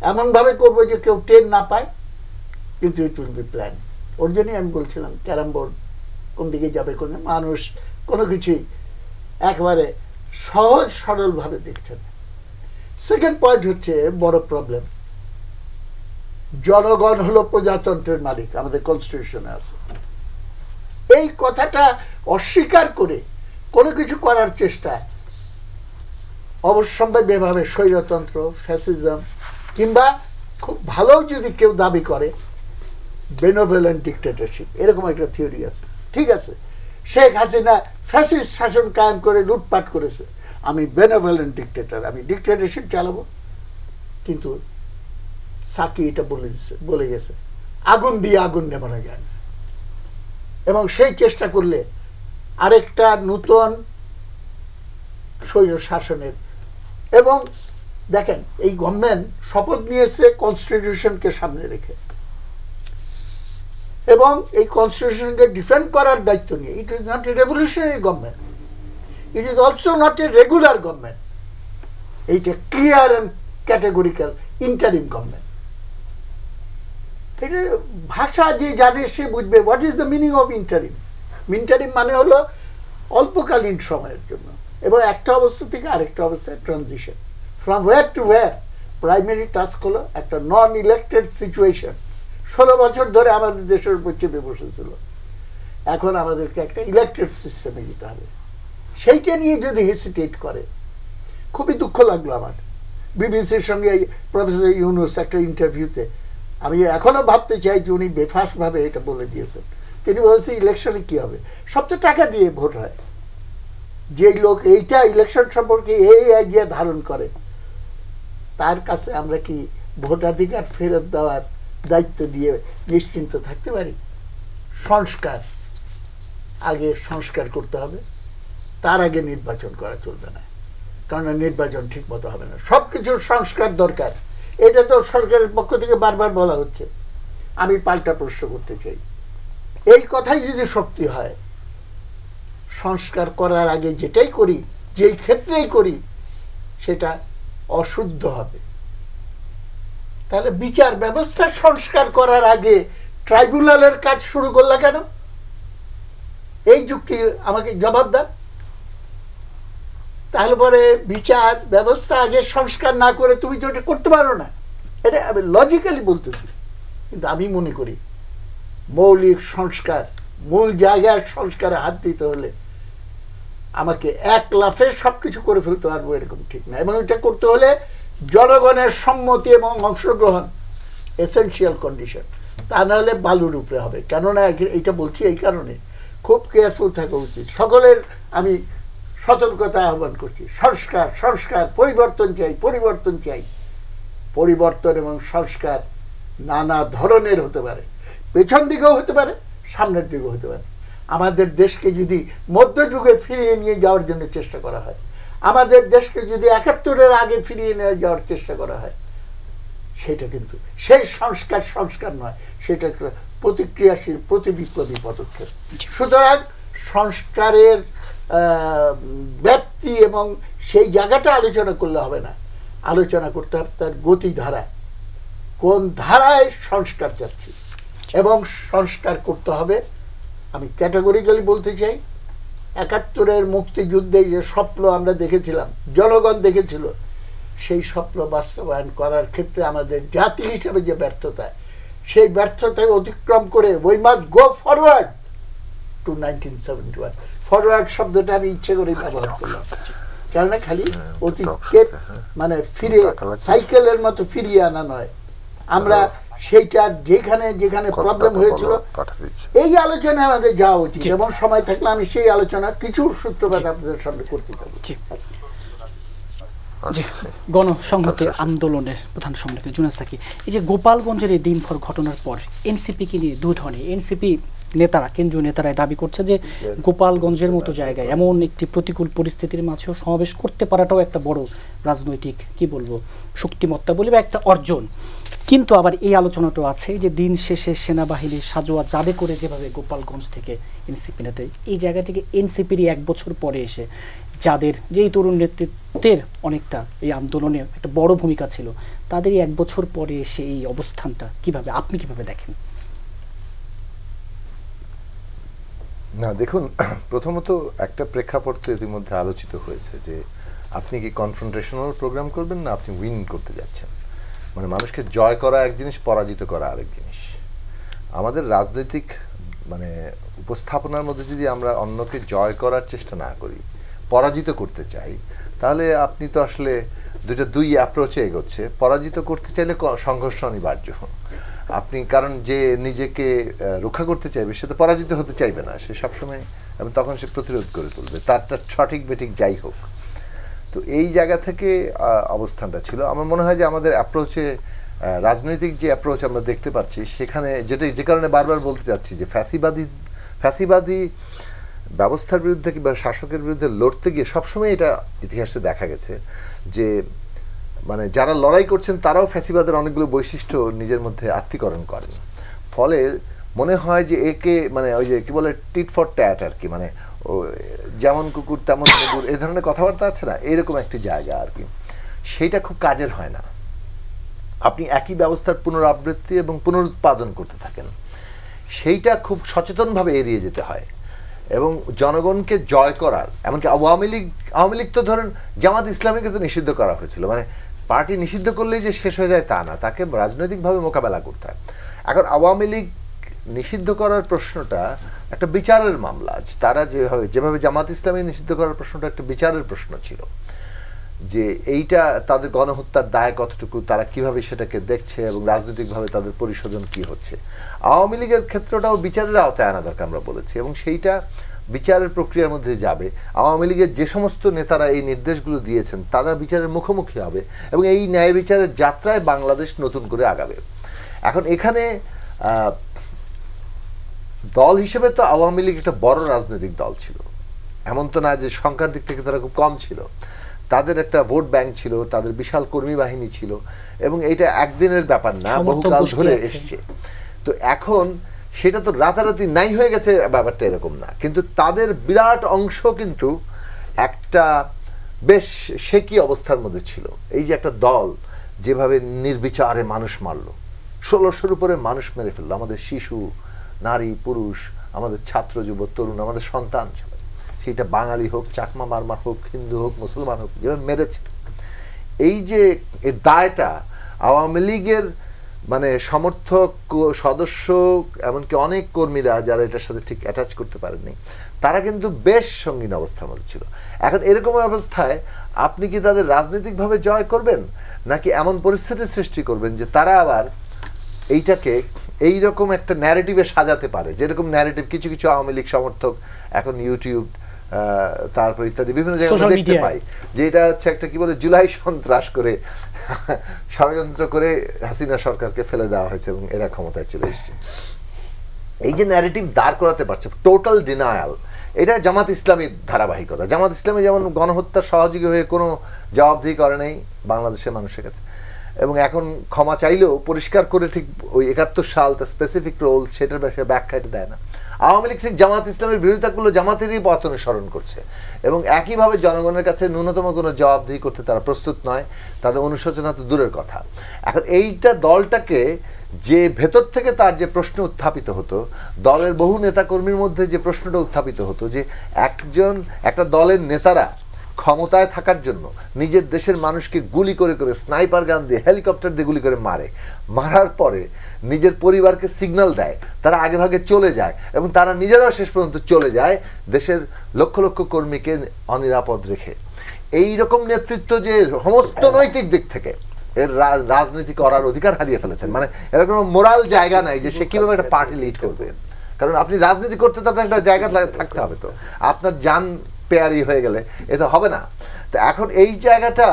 এমনভাবে করব যে কেউ টের না পায়, কিন্তু ইট উইল বি প্ল্যান। ওর জন্যই আমি বলছিলাম ক্যারাম বোর্ড কোন দিকে যাবে, কোন মানুষ কোনো কিছুই একেবারে সহজ সরলভাবে দেখছে না। সেকেন্ড পয়েন্ট হচ্ছে বড় প্রবলেম, জনগণ হলো প্রজাতন্ত্রের মালিক, আমাদের কনস্টিটিউশনে আছে। এই কথাটা অস্বীকার করে কোনো কিছু করার চেষ্টা অবশ্যম্ভাব্যভাবে স্বৈরতন্ত্র, ফ্যাসিজম, কিংবা খুব ভালো যদি কেউ দাবি করে বেনোভেলেন্ট ডিক্টেটরশিপ, এরকম একটা থিওরি আছে। ঠিক আছে, শেখ হাসিনা ফ্যাসিস্ট শাসন কায়েম করে লুটপাট করেছে, আমি বেনোভেলেন্ট ডিক্টেটর, আমি ডিক্টেটরশিপ চালাবো। কিন্তু সাকি এটা বলে গেছে আগুন দিয়ে আগুন নেভানো যায় না, এবং সেই চেষ্টা করলে আরেকটা নূতন স্বৈর শাসনের। এবং দেখেন এই গভর্নমেন্ট শপথ নিয়েছে কনস্টিটিউশনকে সামনে রেখে, এবং এই কনস্টিটিউশনকে ডিফেন্ড করার দায়িত্ব নিয়ে। It is not a revolutionary government, it is also not a regular government, এইটা clear and categorical interim government. এটা ভাষা যে জানে সে বুঝবে what is the meaning of interim. Interim মানে হলো অল্পকালীন সময়ের জন্য, এবং একটা অবস্থা থেকে আরেকটা অবস্থায় transition, from wire two wire. Primary task হলো একটা নন ইলেক্টেড সিচুয়েশন। 16 বছর ধরে আমাদের দেশের উপর চেপে বসেছিল, এখন আমাদেরকে একটা ইলেক্টেড সিস্টেমে যেতে হবে। সেইটা নিয়ে যদি হেসিটেট করে, খুবই দুঃখ লাগলো আমার। বিবিসির সঙ্গে প্রফেসর ইউনুস একটা ইন্টারভিউতে, আমি এখনও ভাবতে চাই যে উনি বেফাসভাবে এটা বলে দিয়েছেন। তিনি বলেছেন ইলেকশনে কী হবে, সব তো টাকা দিয়ে ভোট হয়। যেই লোক এইটা ইলেকশন সম্পর্কে এই আইডিয়া ধারণ করে, তার কাছে আমরা কি ভোটাধিকার ফেরত দেওয়ার দায়িত্ব দিয়ে নিশ্চিন্ত থাকতে পারি? সংস্কার, আগে সংস্কার করতে হবে, তার আগে নির্বাচন করা চলবে না, কারণ নির্বাচন ঠিক মতো হবে না। সব কিছুর সংস্কার দরকার, এটা তো সরকারের পক্ষ থেকে বারবার বলা হচ্ছে। আমি পাল্টা প্রশ্ন করতে চাই, এই কথাই যদি সত্যি হয়, সংস্কার করার আগে যেটাই করি, যেই ক্ষেত্রেই করি, সেটা অশুদ্ধ হবে। তাহলে বিচার ব্যবস্থা সংস্কার করার আগে ট্রাইব্যুনালের কাজ শুরু করলা কেন? এই যুক্তি আমাকে জবাব দেন। তাহলে পরে বিচার ব্যবস্থা আগে সংস্কার না করে তুমি তো এটা করতে পারো না। এটা আমি লজিক্যালি বলতেছি, কিন্তু আমি মনে করি মৌলিক সংস্কার, মূল জায়গায় সংস্কারে হাত দিতে হলে আমাকে এক লাফে সবকিছু করে ফেলতে পারবো এরকম ঠিক না, এবং এটা করতে হলে জনগণের সম্মতি এবং অংশগ্রহণ এসেনশিয়াল কন্ডিশন, তা না হলে বালুর উপরে হবে। কেননা এটা বলছি এই কারণে, খুব কেয়ারফুল থাকা উচিত। সকলের আমি সতর্কতা আহ্বান করছি, সংস্কার সংস্কার, পরিবর্তন চাই পরিবর্তন চাই। পরিবর্তন এবং সংস্কার নানা ধরনের হতে পারে, পেছন দিকেও হতে পারে, সামনের দিকেও হতে পারে। আমাদের দেশকে যদি মধ্যযুগে ফিরিয়ে নিয়ে যাওয়ার জন্য চেষ্টা করা হয়, আমাদের দেশকে যদি ৭১-এর আগে ফিরিয়ে নিয়ে যাওয়ার চেষ্টা করা হয়, সেটা কিন্তু সেই সংস্কার সংস্কার নয়, সেটা একটা প্রতিক্রিয়াশীল প্রতিবিপ্লবী পদক্ষেপ। সুতরাং সংস্কারের ব্যাপ্তি এবং সেই জায়গাটা আলোচনা করলে হবে না, আলোচনা করতে হবে তার গতিধারা, কোন ধারায় সংস্কার চাচ্ছি। এবং সংস্কার করতে হবে, আমি ক্যাটাগরিক্যালি বলতে চাই, ৭১-এর মুক্তিযুদ্ধে যে স্বপ্ন আমরা দেখেছিলাম, জনগণ দেখেছিল, সেই স্বপ্ন বাস্তবায়ন করার ক্ষেত্রে আমাদের জাতি হিসেবে যে ব্যর্থতা, সেই ব্যর্থতাকে অতিক্রম করে we must go forward to 1971। Forward শব্দটা আমি ইচ্ছে করে ব্যবহার করলাম, কেননা খালি অতীতকে মানে ফিরে সাইকেলের মতো ফিরিয়ে আনা নয়, আমরা সেইটার যেখানে যেখানে প্রবলেম হয়েছিল এই আলোচনা আমাদের যাওয়া উচিত, এবং সময় থাকলে আমি সেই আলোচনা কিছু সূত্রপাত আপনাদের সামনে করতে পারবো। গণসংহতি আন্দোলনের প্রধান সম্পাদক জুনেদ সাকি, এই যে গোপালগঞ্জের এই দিনভর ঘটনার পর এনসিপিকে নিয়ে দুই ধরনের এনসিপি নেতারা, কেন্দ্রীয় নেতারাই দাবি করছে যে গোপালগঞ্জের মতো জায়গায় এমন একটি প্রতিকূল পরিস্থিতির মাঝেও সমাবেশ করতে পারাটাও একটা বড় রাজনৈতিক কি বলবো শক্তিমত্তা বলি বা একটা অর্জন। কিন্তু আবার এই আলোচনাটাও আছে যে দিন শেষে সেনাবাহিনীর সাজোয়া যাবে করে যেভাবে গোপালগঞ্জ থেকে এনসিপি নেতা, এই জায়গা থেকে এনসিপির ১ বছর পরে এসে যাদের যেই তরুণ নেতৃত্বের অনেকটা এই আন্দোলনে একটা বড় ভূমিকা ছিল, তাদের ১ বছর পরে এসে এই অবস্থানটা কিভাবে আপনি কিভাবে দেখেন? না দেখুন, প্রথমত একটা প্রেক্ষাপট তো ইতিমধ্যে আলোচিত হয়েছে যে আপনি কি কনফ্রন্টেশনাল প্রোগ্রাম করবেন না আপনি উইন করতে যাচ্ছেন। মানে মানুষকে জয় করা এক জিনিস, পরাজিত করা আরেক জিনিস। আমাদের রাজনৈতিক মানে উপস্থাপনার মধ্যে যদি আমরা অন্যকে জয় করার চেষ্টা না করি, পরাজিত করতে চাই, তাহলে আপনি তো আসলে দুই অ্যাপ্রোচে এগোচ্ছে। পরাজিত করতে চাইলে সংঘর্ষ অনিবার্য। আপনি কারণ যে নিজেকে রক্ষা করতে চাইবে সে তো পরাজিত হতে চাইবে না, সে সবসময় এবং তখন সে প্রতিরোধ করে তুলবে, তারটা সঠিক বেঠিক যাই হোক। তো এই জায়গা থেকে অবস্থানটা ছিল। আমার মনে হয় যে আমাদের অ্যাপ্রোচে, রাজনৈতিক যে অ্যাপ্রোচ আমরা দেখতে পাচ্ছি সেখানে যে কারণে বারবার বলতে চাচ্ছি যে ফ্যাসিবাদী ব্যবস্থার বিরুদ্ধে কিংবা শাসকের বিরুদ্ধে লড়তে গিয়ে সবসময় এটা ইতিহাসে দেখা গেছে যে মানে যারা লড়াই করছেন তারাও ফ্যাসিবাদের অনেকগুলো বৈশিষ্ট্য নিজের মধ্যে আত্মীকরণ করেন। ফলে মনে হয় যে একে মানে ওই যে কি বলে টিট ফর ট্যাট আর কি, মানে যেমন কুকুর তেমন কুকুর, এই ধরনের কথাবার্তা আছে না, এরকম একটি জায়গা আর কি। সেইটা খুব কাজের হয় না। আপনি একই ব্যবস্থার পুনরাবৃত্তি এবং পুনরুৎপাদন করতে থাকেন, সেইটা খুব সচেতনভাবে এড়িয়ে যেতে হয়। এবং জনগণকে জয় করার, এমনকি আওয়ামী লীগ তো ধরেন জামাত ইসলামীকে তো নিষিদ্ধ করা হয়েছিল, মানে পার্টি নিষিদ্ধ করলেই যে শেষ হয়ে যায় তা না, তাকে রাজনৈতিকভাবে মোকাবেলা করতে হয়। এখন আওয়ামী লীগ নিষিদ্ধ করার প্রশ্নটা একটা বিচারের মামলা। তারা যেভাবে জামাত ইসলামী নিষিদ্ধ করার প্রশ্নটা একটা বিচারের প্রশ্ন ছিল, যে এইটা তাদের গণহত্যার দায় কতটুকু, তারা কিভাবে সেটাকে দেখছে এবং রাজনৈতিকভাবে তাদের পরিশোধন কি হচ্ছে। আওয়ামী লীগের ক্ষেত্রটাও বিচারের আওতায় আনা দরকার আমরা বলেছি, এবং সেইটা বিচারের প্রক্রিয়ার মধ্যে যাবে। আওয়ামী লীগের যে সমস্ত নেতারা এই নির্দেশগুলো দিয়েছেন তারা বিচারের মুখোমুখি হবে, এবং এই ন্যায় বিচারের যাত্রায় বাংলাদেশ নতুন করে আগাবে। এখন এখানে দল হিসেবে তো আওয়ামী লীগ একটা বড় রাজনৈতিক দল ছিল, এমন তো না যে সংখ্যার দিক থেকে তারা খুব কম ছিল। তাদের একটা ভোট ব্যাংক ছিল, তাদের বিশাল কর্মী বাহিনী ছিল, এবং এটা একদিনের ব্যাপার না, বহুকাল ধরে এসছে। তো এখন সেটা তো রাতারাতি নাই হয়ে গেছে ব্যাপারটা এরকম না, কিন্তু তাদের বিরাট অংশ কিন্তু একটা বেশ শেকি অবস্থার মধ্যে ছিল। এই যে একটা দল যেভাবে নির্বিচারে মানুষ মারলো, 1600-র উপরে মানুষ মেরে ফেললো, আমাদের শিশু, নারী, পুরুষ, আমাদের ছাত্র, যুব, তরুণ, আমাদের সন্তান, সেটা বাঙালি হোক, চাকমা মারমা হোক, হিন্দু হোক, মুসলমান হোক, যেভাবে মেরেছে। এই যে এর দায়টা আওয়ামী লীগের মানে সমর্থক, সদস্য, এমনকি অনেক কর্মীরা যারা এটার সাথে ঠিক অ্যাটাচ করতে পারেননি, তারা কিন্তু বেশ সঙ্গীন অবস্থার মধ্যে ছিল। এখন এরকম অবস্থায় আপনি কি তাদের রাজনৈতিকভাবে জয় করবেন, নাকি এমন পরিস্থিতির সৃষ্টি করবেন যে তারা আবার এইটাকে এইরকম একটা ন্যারেটিভে সাজাতে পারে, যেরকম ন্যারেটিভ কিছু কিছু আওয়ামী লীগ সমর্থক এখন ইউটিউব তারপর ইত্যাদি বিভিন্ন জায়গায় দেখতে পাই, যে এটা হচ্ছে একটা কি বলে জুলাই সন্ত্রাস করে ষড়যন্ত্র করে হাসিনা সরকারকে ফেলে দেওয়া হয়েছে এবং এরা ক্ষমতায় চলে এসেছে। এই যে ন্যারেটিভ দাঁড় করাতে পারছে, টোটাল ডিনায়াল, এটা জামাত ইসলামীর ধারাবাহিকতা। জামাত ইসলামী যেমন গণহত্যার সহযোগী হয়ে কোনো জবাবদিহি করে নেই বাংলাদেশের মানুষের কাছে, এবং এখন ক্ষমা চাইলেও পরিষ্কার করে ঠিক ওই 71 সাল তার স্পেসিফিক রোল সেটার ব্যাখ্যাটা দেয় না। আওয়ামী লীগ ঠিক জামাত ইসলামের বিরোধিতাগুলো জামাতেরই পতনে স্মরণ করছে, এবং একইভাবে জনগণের কাছে ন্যূনতম কোনো জবাবদিহি করতে তারা প্রস্তুত নয়, তাদের অনুশোচনা তো দূরের কথা। এখন এইটা দলটাকে যে ভেতর থেকে তার যে প্রশ্ন উত্থাপিত হতো, দলের বহু নেতাকর্মীর মধ্যে যে প্রশ্নটা উত্থাপিত হতো যে একটা দলের নেতারা ক্ষমতায় থাকার জন্য নিজের দেশের মানুষকে গুলি করে করে, স্নাইপার গান দিয়ে, হেলিকপ্টার দিয়ে গুলি করে মারার পরে নিজের পরিবারকে সিগন্যাল দেয়, তারা আগে ভাগে চলে যায়, এবং তারা নিজেরাও শেষ পর্যন্ত চলে যায় দেশের লক্ষ লক্ষ কর্মীকে অনিরাপদ রেখে। এই রকম নেতৃত্ব যে সমস্ত নৈতিক দিক থেকে এর রাজনীতি করার অধিকার হারিয়ে ফেলেছেন, মানে এর কোনো মোরাল জায়গা নাই যে সে কিভাবে একটা পার্টি লিড করবে। কারণ আপনি রাজনীতি করতে তো আপনার একটা জায়গা থাকতে হবে, তো আপনার জান পেয়ারি হয়ে গেলে এটা হবে না। তো এখন এই জায়গাটা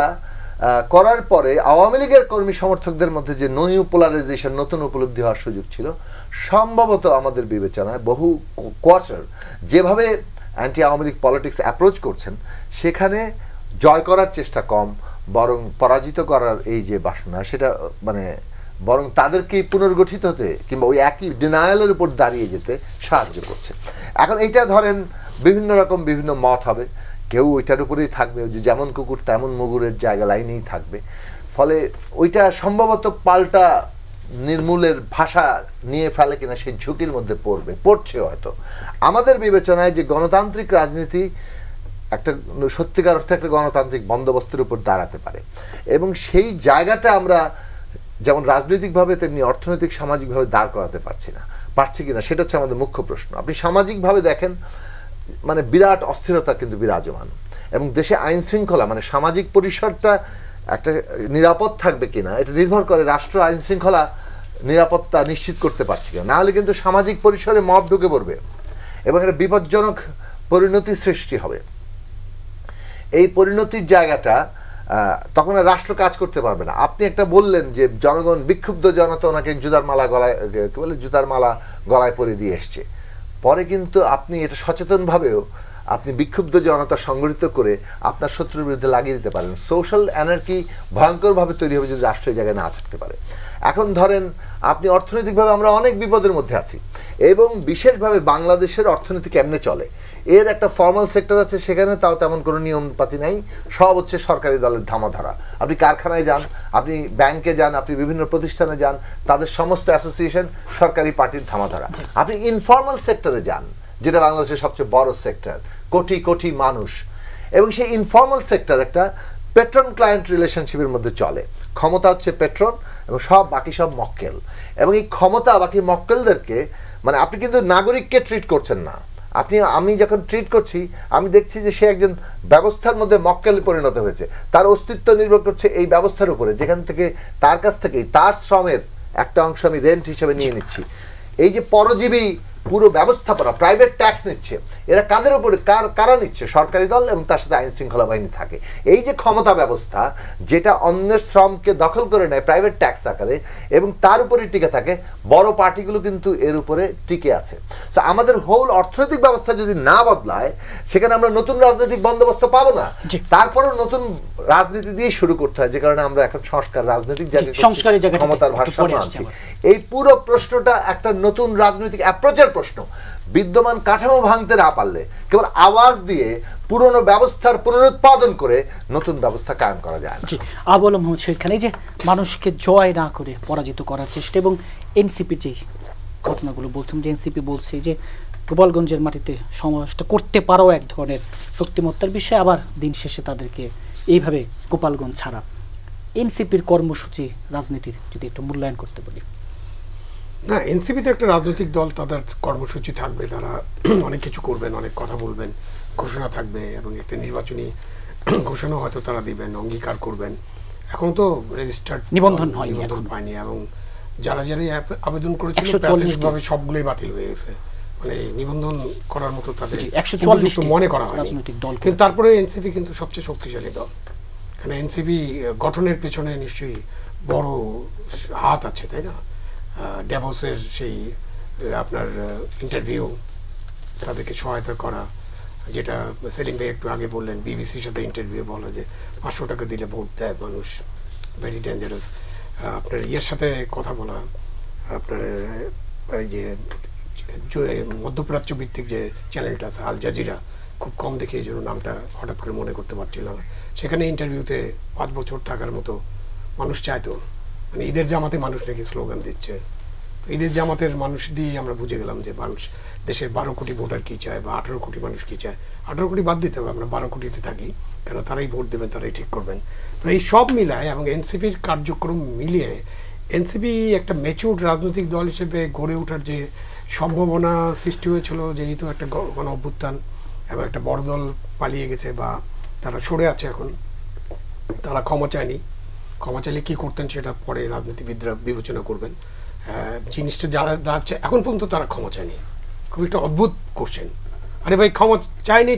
করার পরে আওয়ামী লীগের কর্মী সমর্থকদের মধ্যে যে নিউ পোলারাইজেশন, নতুন উপলব্ধি হওয়ার সুযোগ ছিল, সম্ভবত আমাদের বিবেচনায় বহু কোয়ার্টার যেভাবে anti Awami League politics approach করছেন, সেখানে জয় করার চেষ্টা কম, বরং পরাজিত করার এই যে বাসনা, সেটা মানে বরং তাদেরকে পুনর্গঠিত হতে কিংবা ওই একই ডিনায়ালের উপর দাঁড়িয়ে যেতে সাহায্য করছে। এখন এইটা ধরেন বিভিন্ন রকম বিভিন্ন মত হবে, কেউ ওইটার উপরেই থাকবে, যে যেমন কুকুর তেমন মুগুরের জায়গা লাইনেই থাকবে। ফলে ওইটা সম্ভবত পাল্টা নির্মূলের ভাষা নিয়ে ফেলে কিনা সেই ঝুঁকির মধ্যে পড়ছে হয়তো। আমাদের বিবেচনায় যে গণতান্ত্রিক রাজনীতি একটা সত্যিকার অর্থে একটা গণতান্ত্রিক বন্দোবস্তের উপর দাঁড়াতে পারে, এবং সেই জায়গাটা আমরা যেমন রাজনৈতিকভাবে তেমনি অর্থনৈতিক সামাজিকভাবে দাঁড় করাতে পারছি কিনা, সেটা হচ্ছে আমাদের মুখ্য প্রশ্ন। আপনি সামাজিকভাবে দেখেন, মানে বিরাট অস্থিরতা কিন্তু বিরাজমান, এবং দেশে আইন শৃঙ্খলা মানে সামাজিক পরিসরটা একটা নিরাপদ থাকবে কিনা এটা নির্ভর করে রাষ্ট্র আইন শৃঙ্খলা নিরাপত্তা নিশ্চিত করতে পারছে কিনা। না হলে কিন্তু সামাজিক পরিসরে মব ঢুকে পড়বে এবং একটা বিপজ্জনক পরিণতি সৃষ্টি হবে। এই পরিণতির জায়গাটা তখন আর রাষ্ট্র কাজ করতে পারবে না। আপনি একটা বললেন যে জনগণ বিক্ষুব্ধ জনতা ওনাকে জুতার মালা গলায় পরে দিয়ে এসছে, পরে কিন্তু আপনি এটা সচেতনভাবেও আপনি বিক্ষুব্ধ জনতা সংগঠিত করে আপনার শত্রুর বিরুদ্ধে লাগিয়ে দিতে পারেন। সোশ্যাল অ্যানার্কি ভয়ঙ্করভাবে তৈরি হবে যদি রাষ্ট্র এই জায়গায় না থাকতে পারে। এখন ধরেন আপনি অর্থনৈতিকভাবে আমরা অনেক বিপদের মধ্যে আছি, এবং বিশেষভাবে বাংলাদেশের অর্থনীতি কেমনে চলে এর একটা ফর্মাল সেক্টর আছে, সেখানে তাও তেমন কোনো নিয়মপাতি নাই, সব হচ্ছে সরকারি দলের ধামাধারা। আপনি কারখানায় যান, আপনি ব্যাংকে যান, আপনি বিভিন্ন প্রতিষ্ঠানে যান, তাদের সমস্ত অ্যাসোসিয়েশন সরকারি পার্টির ধামাধারা। আপনি ইনফর্মাল সেক্টরে যান, যেটা বাংলাদেশের সবচেয়ে বড় সেক্টর, কোটি কোটি মানুষ, এবং সেই ইনফর্মাল সেক্টর একটা পেট্রন ক্লায়েন্ট রিলেশনশিপের মধ্যে চলে। ক্ষমতা হচ্ছে পেট্রন এবং বাকি সব মক্কেল, এবং এই ক্ষমতা বাকি মক্কেলদেরকে মানে আপনি কিন্তু নাগরিককে ট্রিট করছেন না। আমি যখন ট্রিট করছি আমি দেখছি যে সে একজন ব্যবস্থার মধ্যে মক্কেলে পরিণত হয়েছে, তার অস্তিত্ব নির্ভর করছে এই ব্যবস্থার উপরে, যেখান থেকে তার কাছ থেকেই তার শ্রমের একটা অংশ আমি রেন্ট হিসেবে নিয়ে নিচ্ছি। এই যে পরজীবী পুরো ব্যবস্থাপনা, প্রাইভেট ট্যাক্স নিচ্ছে, এরা কাদের উপরে কারা নিচ্ছে? সরকারি দল এবং তার সাথে আইন শৃঙ্খলা বাহিনী থাকে। এই যে ক্ষমতা ব্যবস্থা যেটা অন্যের শ্রমকে দখল করে নেয় প্রাইভেট ট্যাক্স আকারে এবং তার উপরে টিকে থাকে, বড় পার্টিগুলো কিন্তু এর উপরে টিকে আছে। তো আমাদের হোল অর্থনৈতিক ব্যবস্থা যদি না বদলায়, সেখানে আমরা নতুন রাজনৈতিক বন্দোবস্ত পাবো না। তারপরও নতুন রাজনীতি দিয়ে শুরু করতে হয়, যে কারণে আমরা এখন সংস্কার রাজনৈতিক জায়গায় ক্ষমতার ভারসাম্য আনছি। এই পুরো প্রশ্নটা একটা নতুন রাজনৈতিক অ্যাপ্রোচের প্রশ্ন। বিদ্যমান কাঠামো ভাঙতে না পারলে, কেবল আওয়াজ দিয়ে পুরনো ব্যবস্থার পুনরুৎপাদন করে নতুন ব্যবস্থা কায়েম করা যায় না। জি, আবু আলম মোহাম্মদ শহীদ খান, এই যে মানুষকে জয় না করে পরাজিত করার চেষ্টা এবং এনসিপির যে ঘটনাগুলো বলছেন, যে এনসিপি বলছে যে গোপালগঞ্জের মাটিতে সমাবেশটা করতে পারো এক ধরনের শক্তিমত্তার বিষয়, আবার দিন শেষে তাদেরকে এইভাবে গোপালগঞ্জ ছাড়া, এনসিপির কর্মসূচি রাজনীতির যদি একটু মূল্যায়ন করতে বলি। না, এনসিপি তো একটা রাজনৈতিক দল, তাদের কর্মসূচি থাকবে, তারা অনেক কিছু করবেন, অনেক কথা বলবেন, ঘোষণা থাকবে এবং একটা নির্বাচনী ঘোষণা হয়তো তারা দিবেন, অঙ্গীকার করবেন। এখন তো রেজিস্টার্ড নিবন্ধন পায়নি এবং যারা আবেদন করেছিল প্রাথমিকভাবে সবগুলোই বাতিল হয়ে গেছে, মানে নিবন্ধন করার মতো তাদের 144 মনে করা হয় রাজনৈতিক দল। কিন্তু তারপরে এনসিপি কিন্তু সবচেয়ে শক্তিশালী দল, কারণ এনসিপি গঠনের পেছনে নিশ্চয়ই বড় হাত আছে, তাই না? ড্যাভোসের সেই আপনার ইন্টারভিউ, তাদেরকে সহায়তা করা, যেটা সেলিম ভাই একটু আগে বললেন, বিবিসির সাথে ইন্টারভিউ বলা যে 500 টাকা দিলে ভোট দেয় মানুষ, ভেরি ডেঞ্জারাস। আপনার ইয়ের সাথে কথা বলা, আপনার এই যে মধ্যপ্রাচ্য ভিত্তিক যে চ্যানেলটা আছে আল জাজিরা, খুব কম দেখে এই জন্য নামটা হঠাৎ করে মনে করতে পারছিলাম, সেখানে ইন্টারভিউতে 5 বছর থাকার মতো মানুষ চাইতো। মানে ঈদের জামাতে মানুষ নাকি স্লোগান দিচ্ছে, তো ঈদের জামাতের মানুষ দিয়ে আমরা বুঝে গেলাম যে মানুষ দেশের 12 কোটি ভোটার কী চায় বা 18 কোটি মানুষ কী চায়। 18 কোটি বাদ দিতে হবে, আমরা 12 কোটিতে থাকি, কেন তারাই ভোট দেবেন, তারাই ঠিক করবেন। তো এই সব মিলায় এবং এনসিপির কার্যক্রম মিলিয়ে এনসিপি একটা ম্যাচিউরড রাজনৈতিক দল হিসেবে গড়ে ওঠার যে সম্ভাবনা সৃষ্টি হয়েছিল, যেহেতু একটা গণ অভ্যুত্থান এবং একটা বড় দল পালিয়ে গেছে বা তারা সরে আছে, এখন তারা ক্ষমা চায়নি, ক্ষমা চাইলে কী করতেন সেটা পরে রাজনীতিবিদরা বিবেচনা করবেন। জিনিসটা যারা যাচ্ছে এখন পর্যন্ত তারা ক্ষমা চায়নি, খুব একটা অদ্ভুত কোশ্চেন। আরে ভাই ক্ষমা চায়নি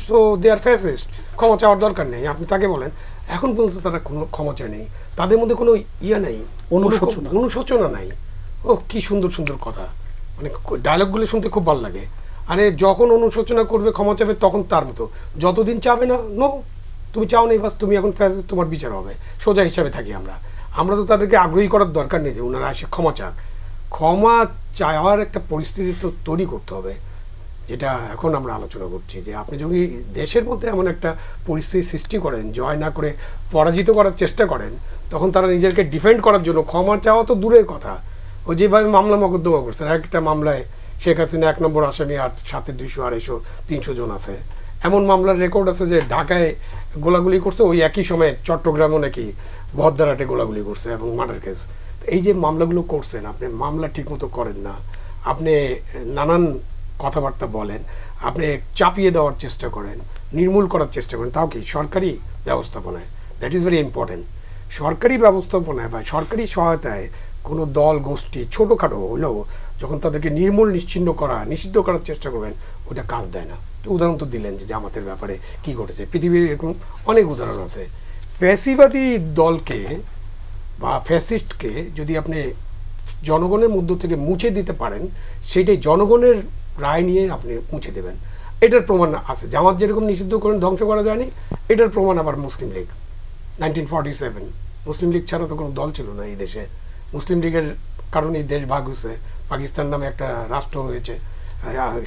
সো দে আর ফ্যাসিস্ট, ক্ষমা চাওয়ার দরকার নেই, আপনি তাকে বলেন। এখন পর্যন্ত তারা কোনো ক্ষমা চায় নেই, তাদের মধ্যে কোনো ইয়ে নেই, অনুশোচনা নাই। ও কি সুন্দর সুন্দর কথা, মানে ডায়লগগুলো শুনতে খুব ভালো লাগে। আরে যখন অনুশোচনা করবে, ক্ষমা চাবে, তখন তার মতো। যতদিন চাবে না, নো, তুমি চাও নেই, বাস তুমি এখন ফ্যাসিস্ট, তোমার বিচার হবে, সোজা হিসাবে থাকি আমরা তো তাদেরকে আগ্রহী করার দরকার নেই যে ওনারা এসে ক্ষমা চাক। ক্ষমা চাওয়ার একটা পরিস্থিতি তো তৈরি করতে হবে, যেটা এখন আমরা আলোচনা করছি। যে আপনি যদি দেশের মধ্যে এমন একটা পরিস্থিতি সৃষ্টি করেন, জয় না করে পরাজিত করার চেষ্টা করেন, তখন তারা নিজেকে ডিফেন্ড করার জন্য ক্ষমা চাওয়া তো দূরের কথা, ও যেভাবে মামলা মকদ্দমা করছেন, একটা মামলায় শেখ হাসিনা 1 নম্বর আসামি আর সাথে 200, 250, 300 জন আছে। এমন মামলার রেকর্ড আছে যে ঢাকায় গোলাগুলি করছে, ওই একই সময়ে চট্টগ্রামও নাকি বহদ্দারহাটে গোলাগুলি করছে এবং মার্ডার কেস। এই যে মামলাগুলো করছেন, আপনি মামলা ঠিকমতো করেন না, আপনি নানান কথাবার্তা বলেন, আপনি চাপিয়ে দেওয়ার চেষ্টা করেন, নির্মূল করার চেষ্টা করেন, তাও কি সরকারি ব্যবস্থাপনায়। That is very important. সরকারি ব্যবস্থাপনায় বা সরকারি সহায়তায় কোনো দল গোষ্ঠী ছোটোখাটো হলেও যখন তাদেরকে নিশ্চিহ্ন নিষিদ্ধ করার চেষ্টা করবেন, ওটা কাজ দেয় না। তো উদাহরণ তো দিলেন যে জামাতের ব্যাপারে কি ঘটেছে, পৃথিবীর এরকম অনেক উদাহরণ আছে। ফ্যাসিবাদী দলকে বা ফ্যাসিস্টকে যদি আপনি জনগণের মধ্য থেকে মুছে দিতে পারেন, সেটাই জনগণের রায় নিয়ে আপনি মুছে দেবেন। এটার প্রমাণ আছে। জামাত যেরকম নিষিদ্ধ করেন, ধ্বংস করা যায়নি, এটার প্রমাণ আবার মুসলিম লীগ। 1947 মুসলিম লীগ ছাড়া তো কোনো দল ছিল না এই দেশে। মুসলিম লীগের কারণেই দেশ ভাগ হয়েছে, পাকিস্তান নামে একটা রাষ্ট্র হয়েছে।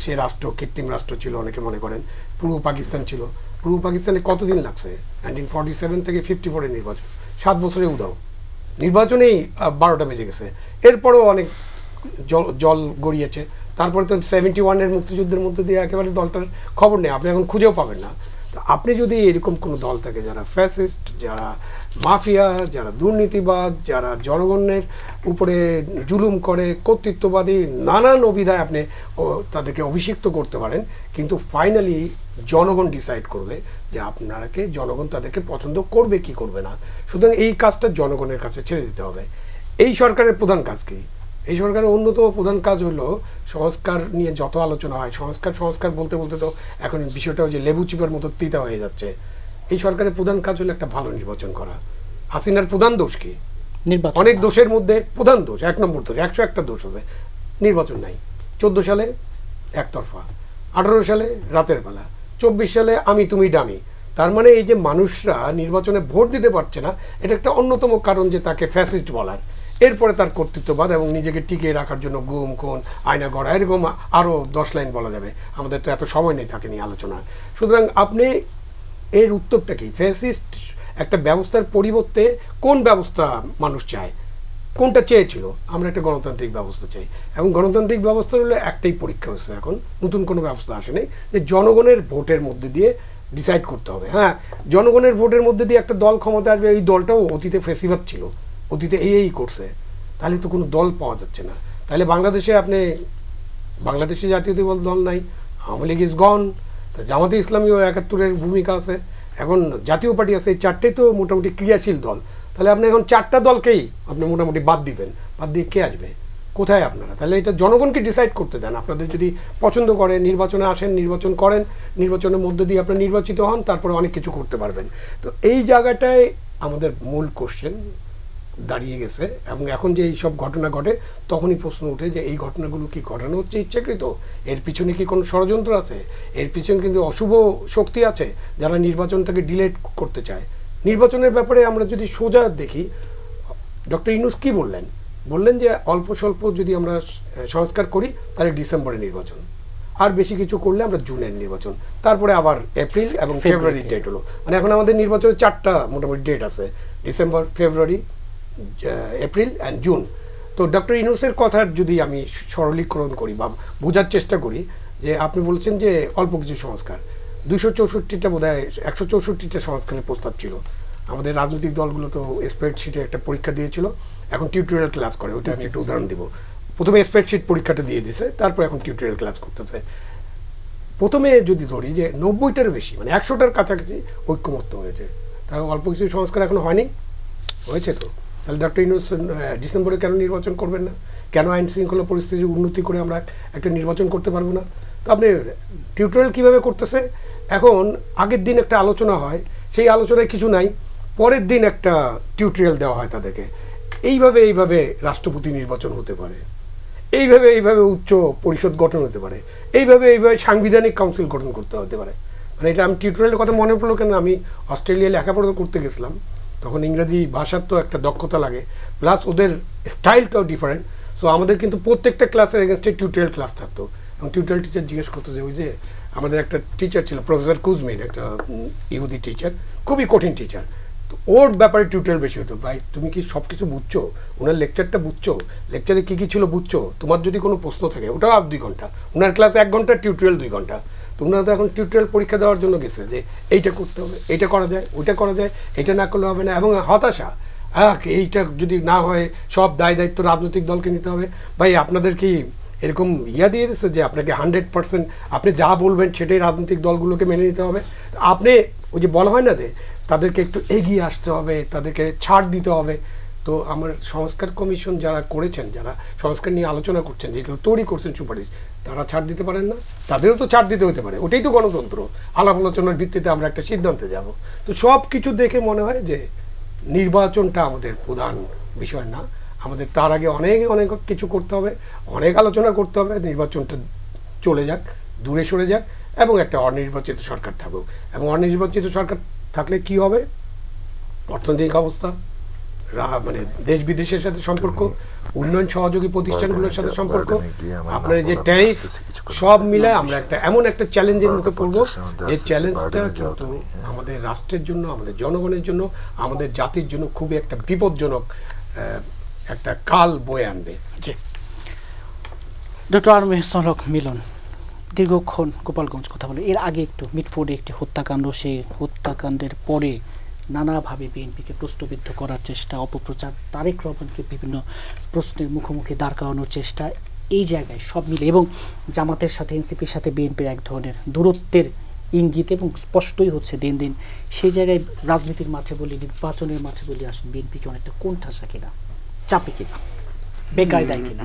সেই রাষ্ট্র কৃত্রিম রাষ্ট্র ছিল, অনেকে মনে করেন। পূর্ব পাকিস্তান ছিল। পূর্ব পাকিস্তানে কতদিন লাগছে? 1947 থেকে 54-এর নির্বাচন, 7 বছরে উদাও। নির্বাচনেই 12টা বেজে গেছে। এরপরেও অনেক জল গড়িয়েছে। তারপরে তো 71-এর মুক্তিযুদ্ধের মধ্যে দিয়ে একেবারে দলটার খবর নেই, আপনি এখন খুঁজেও পাবেন না। তো আপনি যদি এরকম কোনো দল থাকে যারা ফ্যাসিস্ট, যারা মাফিয়া, যারা দুর্নীতিবাদ, যারা জনগণের উপরে জুলুম করে, কর্তৃত্ববাদী, নানান অভিধায় আপনি তাদেরকে অভিষিক্ত করতে পারেন, কিন্তু ফাইনালি জনগণ ডিসাইড করবে যে আপনাকে জনগণ তাদেরকে পছন্দ করবে কি করবে না। সুতরাং এই কাজটা জনগণের কাছে ছেড়ে দিতে হবে। এই সরকারের প্রধান কাজ কি? এই সরকারের অন্যতম প্রধান কাজ হলো সংস্কার নিয়ে যত আলোচনা হয়, সংস্কার বলতে বলতে তো এখন বিষয়টাও যে লেবু চিপার মতো তিতা হয়ে যাচ্ছে। এই সরকারের প্রধান কাজ হলো একটা ভালো নির্বাচন করা। হাসিনার প্রধান দোষ কি? নির্বাচন। অনেক দোষের মধ্যে প্রধান দোষ, 1 নম্বর দোষ, 101টা দোষ আছে, নির্বাচন নাই। 14 সালে একতরফা, 18 সালে রাতের বেলা, 24 সালে আমি তুমি ডামি, তার মানে এই যে মানুষরা নির্বাচনে ভোট দিতে পারছে না, এটা একটা অন্যতম কারণ যে তাকে ফ্যাসিস্ট বলার। এরপরে তার কর্তৃত্ববাদ এবং নিজেকে টিকিয়ে রাখার জন্য গুম খুন আয়না গড়া এরকম আরও 10 লাইন বলা যাবে, আমাদের তো এত সময় নেই তাকে নিয়ে আলোচনা। সুতরাং আপনি এর উত্তরটা কি? ফ্যাসিস্ট একটা ব্যবস্থার পরিবর্তে কোন ব্যবস্থা মানুষ চায়, কোনটা চেয়েছিল? আমরা একটা গণতান্ত্রিক ব্যবস্থা চাই, এবং গণতান্ত্রিক ব্যবস্থা হলে একটাই পরীক্ষা হচ্ছে, এখন নতুন কোনো ব্যবস্থা আসেনি, যে জনগণের ভোটের মধ্যে দিয়ে ডিসাইড করতে হবে। হ্যাঁ, জনগণের ভোটের মধ্যে দিয়ে একটা দল ক্ষমতা আসবে, এই দলটাও অতীতে ফেসিবাদ ছিল, অতীতে এই করছে, তাহলে তো কোনো দল পাওয়া যাচ্ছে না। তাহলে বাংলাদেশে জাতীয়তাবাদী দল নাই, আওয়ামী লীগ ইজ গন, জামাতে ইসলামীও 71-এর ভূমিকা আছে, এখন জাতীয় পার্টি আছে, এই চারটেই তো মোটামুটি ক্রিয়াশীল দল। তাহলে আপনি এখন 4টা দলকেই আপনি মোটামুটি বাদ দিবেন, বাদ দিয়ে কে আসবে, কোথায় আপনারা? তাহলে এটা জনগণকে ডিসাইড করতে দেন। আপনাদের যদি পছন্দ করে নির্বাচনে আসেন, নির্বাচন করেন, নির্বাচনের মধ্যে দিয়ে আপনি নির্বাচিত হন, তারপরে অনেক কিছু করতে পারবেন। তো এই জায়গাটায় আমাদের মূল কোশ্চেন দাঁড়িয়ে গেছে, এবং এখন যে এই সব ঘটনা ঘটে তখনই প্রশ্ন ওঠে যে এই ঘটনাগুলো কি ঘটানো হচ্ছে ইচ্ছাকৃত? এর পিছনে কি কোনো ষড়যন্ত্র আছে? এর পিছনে কিন্তু অশুভ শক্তি আছে যারা নির্বাচনটাকে ডিলেট করতে চায়। নির্বাচনের ব্যাপারে আমরা যদি সোজা দেখি, ডক্টর ইউনূস কি বললেন যে অল্প স্বল্প যদি আমরা সংস্কার করি তাহলে ডিসেম্বরে নির্বাচন, আর বেশি কিছু করলে আমরা জুনের নির্বাচন, তারপরে আবার এপ্রিল এবং ফেব্রুয়ারি ডেট হলো। মানে এখন আমাদের নির্বাচনের 4টা মোটামুটি ডেট আছে, December, February, April and June. তো ডক্টর ইউনূসের কথার যদি আমি সরলীকরণ করি বা বোঝার চেষ্টা করি, যে আপনি বলছেন যে অল্প কিছু সংস্কার, 264টা বোধহয় 164টা সংস্কারের প্রস্তাব ছিল। আমাদের রাজনৈতিক দলগুলো তো স্প্রেডশিটে একটা পরীক্ষা দিয়েছিল, এখন টিউটোরিয়াল ক্লাস করে, ওটা আমি একটা উদাহরণ দিব। প্রথমে স্প্রেডশিট পরীক্ষাটা দিয়ে দিছে, তারপর এখন টিউটোরিয়াল ক্লাস করতেছে। প্রথমে যদি ধরি যে 90টার বেশি, মানে 100টার কাছাকাছি ঐক্যমত্য হয়েছে, তাহলে অল্প কিছু সংস্কার এখনো হয়নি, হয়েছে তো। তাহলে ডক্টর ইউনূস ডিসেম্বরে কেন নির্বাচন করবেন না? কেন আইন শৃঙ্খলা পরিস্থিতির উন্নতি করে আমরা একটা নির্বাচন করতে পারবো না? তো আপনি টিউটোরিয়াল কীভাবে করতেছে, এখন আগের দিন একটা আলোচনা হয়, সেই আলোচনায় কিছু নাই, পরের দিন একটা টিউটোরিয়াল দেওয়া হয় তাদেরকে, এইভাবে রাষ্ট্রপতি নির্বাচন হতে পারে, এইভাবে উচ্চ পরিষদ গঠন হতে পারে, এইভাবে সাংবিধানিক কাউন্সিল গঠন করতে হতে পারে। মানে এটা আমি টিউটোরিয়ালের কথা মনে পড়লো কেন, আমি অস্ট্রেলিয়ায় লেখাপড়া করতে গেছিলাম, তখন ইংরেজি ভাষার তো একটা দক্ষতা লাগে, প্লাস ওদের স্টাইলটাও ডিফারেন্ট। সো আমাদের কিন্তু প্রত্যেকটা ক্লাসের এগেনস্টে টিউটোরিয়াল ক্লাস থাকতো, এবং টিউটোরিয়াল টিচার জিজ্ঞেস করতো যে ওই যে আমাদের একটা টিচার ছিল প্রফেসর কুজমিন, একটা ইহুদি টিচার, খুবই কঠিন টিচার, তো ওর ব্যাপারে টিউটোরিয়াল বেশি হতো। ভাই তুমি কি সব কিছু বুঝছো? ওনার লেকচারটা বুঝছো? লেকচারে কী কী ছিল বুঝছো? তোমার যদি কোনো প্রশ্ন থাকে ওটাও 2 ঘন্টা, ওনার ক্লাস 1 ঘন্টা, টিউটোরিয়াল 2 ঘন্টা। তো ওনারা তো এখন টিউটোরিয়াল পরীক্ষা দেওয়ার জন্য গেছে যে এইটা করতে হবে, এইটা করা যায়, ওইটা করা যায়, এটা না করলে হবে না, এবং হতাশা, এইটা যদি না হয় সব দায়িত্ব রাজনৈতিক দলকে নিতে হবে। ভাই আপনাদের কি এরকম দিয়ে দিচ্ছে যে আপনাকে 100% আপনি যা বলবেন সেটাই রাজনৈতিক দলগুলোকে মেনে নিতে হবে? আপনি ওই যে বলা হয় না যে তাদেরকে একটু এগিয়ে আসতে হবে, তাদেরকে ছাড় দিতে হবে। তো আমার সংস্কার কমিশন যারা করেছেন, যারা সংস্কার নিয়ে আলোচনা করছেন, যেগুলো তৈরি করছেন সুপারিশ, তারা ছাড় দিতে পারেন না? তাদেরও তো ছাড় দিতে হতে পারে, ওটাই তো গণতন্ত্র। আলাপ আলোচনার ভিত্তিতে আমরা একটা সিদ্ধান্তে যাব। তো সব কিছু দেখে মনে হয় যে নির্বাচনটা আমাদের প্রধান বিষয় না, আমাদের তার আগে অনেক কিছু করতে হবে, অনেক আলোচনা করতে হবে, নির্বাচনটা চলে যাক, দূরে সরে যাক, এবং একটা অনির্বাচিত সরকার থাকুক। এবং অনির্বাচিত সরকার থাকলে কি হবে? অর্থনৈতিক অবস্থা, মানে দেশ বিদেশের সাথে সম্পর্ক, উন্নয়ন সহযোগী প্রতিষ্ঠানগুলোর সাথে সম্পর্ক, আপনার যে ট্যারিফ, সব মিলায় আমরা এমন একটা চ্যালেঞ্জের মুখে পড়বো, যে চ্যালেঞ্জটা কিন্তু আমাদের রাষ্ট্রের জন্য, আমাদের জনগণের জন্য, আমাদের জাতির জন্য খুবই একটা বিপজ্জনক একটা কাল বয়ে আনবে। জি, ডক্টর আনোয়ার ইহসানুল হক মিলন দীর্ঘক্ষণ গোপালগঞ্জ কথা বলে, এর আগে একটু মিটফোর্ডে একটি হত্যাকাণ্ড, সেই হত্যাকাণ্ডের পরে নানাভাবে বিএনপিকে প্রশ্নবিদ্ধ করার চেষ্টা, অপপ্রচার, তারেক রহমানকে বিভিন্ন প্রশ্নের মুখোমুখি দাঁড় করানোর চেষ্টা, এই জায়গায় সব মিলে, এবং জামাতের সাথে এনসিপির সাথে বিএনপির এক ধরনের দূরত্বের ইঙ্গিত এবং স্পষ্টই হচ্ছে দিন দিন। সেই জায়গায় রাজনীতির মাঠে বলি, নির্বাচনের মাঠে বলি, আসলে বিএনপিকে অনেকটা কোণঠাসা কিনা, চাপে কিনা, বেকায়দায় কিনা?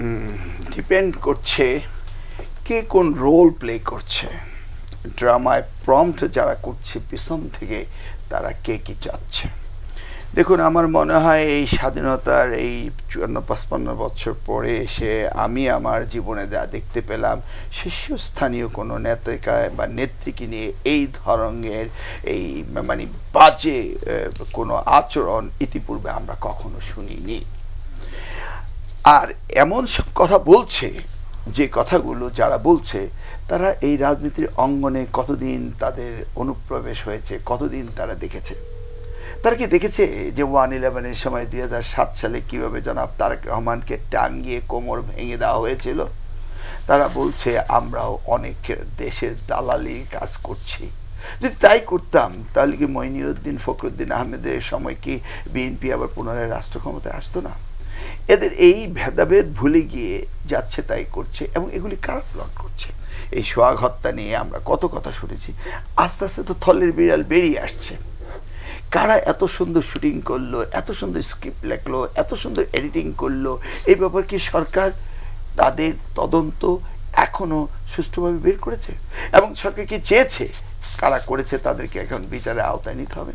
ডিপেন্ড করছে কে কোন রোল প্লে করছে। ড্রামায় প্রম্পট যারা করছে পিছন থেকে, তারা কে কি চাচ্ছে। দেখুন, আমার মনে হয় এই স্বাধীনতার এই 54-55 বছর পরে এসে আমি আমার জীবনে যা দেখতে পেলাম, শীর্ষস্থানীয় কোনো নেতা বা নেত্রীকে নিয়ে এই ধরনের এই মানে বাজে কোনো আচরণ ইতিপূর্বে আমরা কখনো শুনিনি। আর এমন সব কথা বলছে, যে কথাগুলো যারা বলছে তারা এই রাজনীতির অঙ্গনে কতদিন তাদের অনুপ্রবেশ হয়েছে, কতদিন তারা দেখেছে। তারা কি দেখেছে যে 1/11-এর সময় 2007 সালে কীভাবে জনাব তারেক রহমানকে টাঙ্গিয়ে কোমর ভেঙে দেওয়া হয়েছিল? তারা বলছে আমরাও অনেক দেশের দালালির কাজ করছি। যদি তাই করতাম তাহলে কি মঈনুদ্দিন ফখরুদ্দিন আহমেদের সময় কি বিএনপি আবার পুনরায় রাষ্ট্র ক্ষমতায় আসতো না? এদের এই ভেদাভেদ ভুলে গিয়ে যাচ্ছে তাই করছে, এবং এগুলি কারা প্লট করছে? এই সোহাগ হত্যা নিয়ে আমরা কত কথা শুনেছি, আস্তে আস্তে তো থলের বিড়াল বেরিয়ে আসছে। কারা এত সুন্দর শুটিং করলো, এত সুন্দর স্ক্রিপ্ট লেখলো, এত সুন্দর এডিটিং করলো, এই ব্যাপার কি সরকার তাদের তদন্ত এখনো সুষ্ঠুভাবে বের করেছে? এবং সরকার কি চেয়েছে কারা করেছে তাদেরকে এখন বিচারের আওতায় নিতে হবে?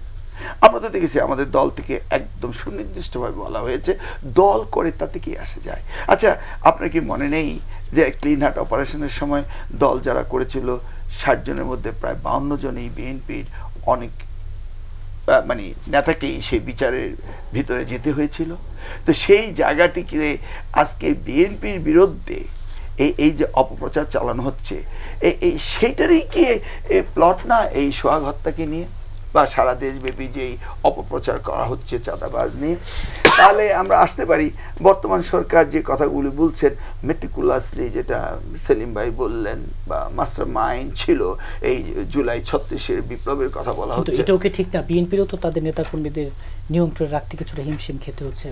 আমরা তো দেখেছি আমাদের দল থেকে একদম সুনির্দিষ্টভাবে বলা হয়েছে দল করে তাতে কি আসে যায়। আচ্ছা, আপনার কি মনে নেই যে ক্লিন হার্ট অপারেশনের সময় দল যারা করেছিল 60 জনের মধ্যে প্রায় 52 জনই বিএনপির অনেক মানে নেতাকেই সেই বিচারের ভিতরে যেতে হয়েছিল? তো সেই জায়গাটিকে আজকে বিএনপির বিরুদ্ধে এই যে অপপ্রচার চালানো হচ্ছে, এই সেইটারই কি প্লট না এই সোহাগ হত্যাকে নিয়ে, বা সারা দেশব্যাপী যেই অপপ্রচার করা হচ্ছে চাঁদাবাজ নিয়ে? তাহলে আমরা আসতে পারি বর্তমান সরকার যে কথাগুলি বলছেন মেটিকুলাসলি, যেটা সেলিম ভাই বললেন, বা মাস্টার মাইন্ড ছিল এই জুলাই 36-এর বিপ্লবের কথা বলা হচ্ছে। এটাও কি ঠিক না? বিএনপিরও তো তাদের নেতাকর্মীদের নিয়ন্ত্রণে রাখতে কিছুটা হিমশিম খেতে হচ্ছে,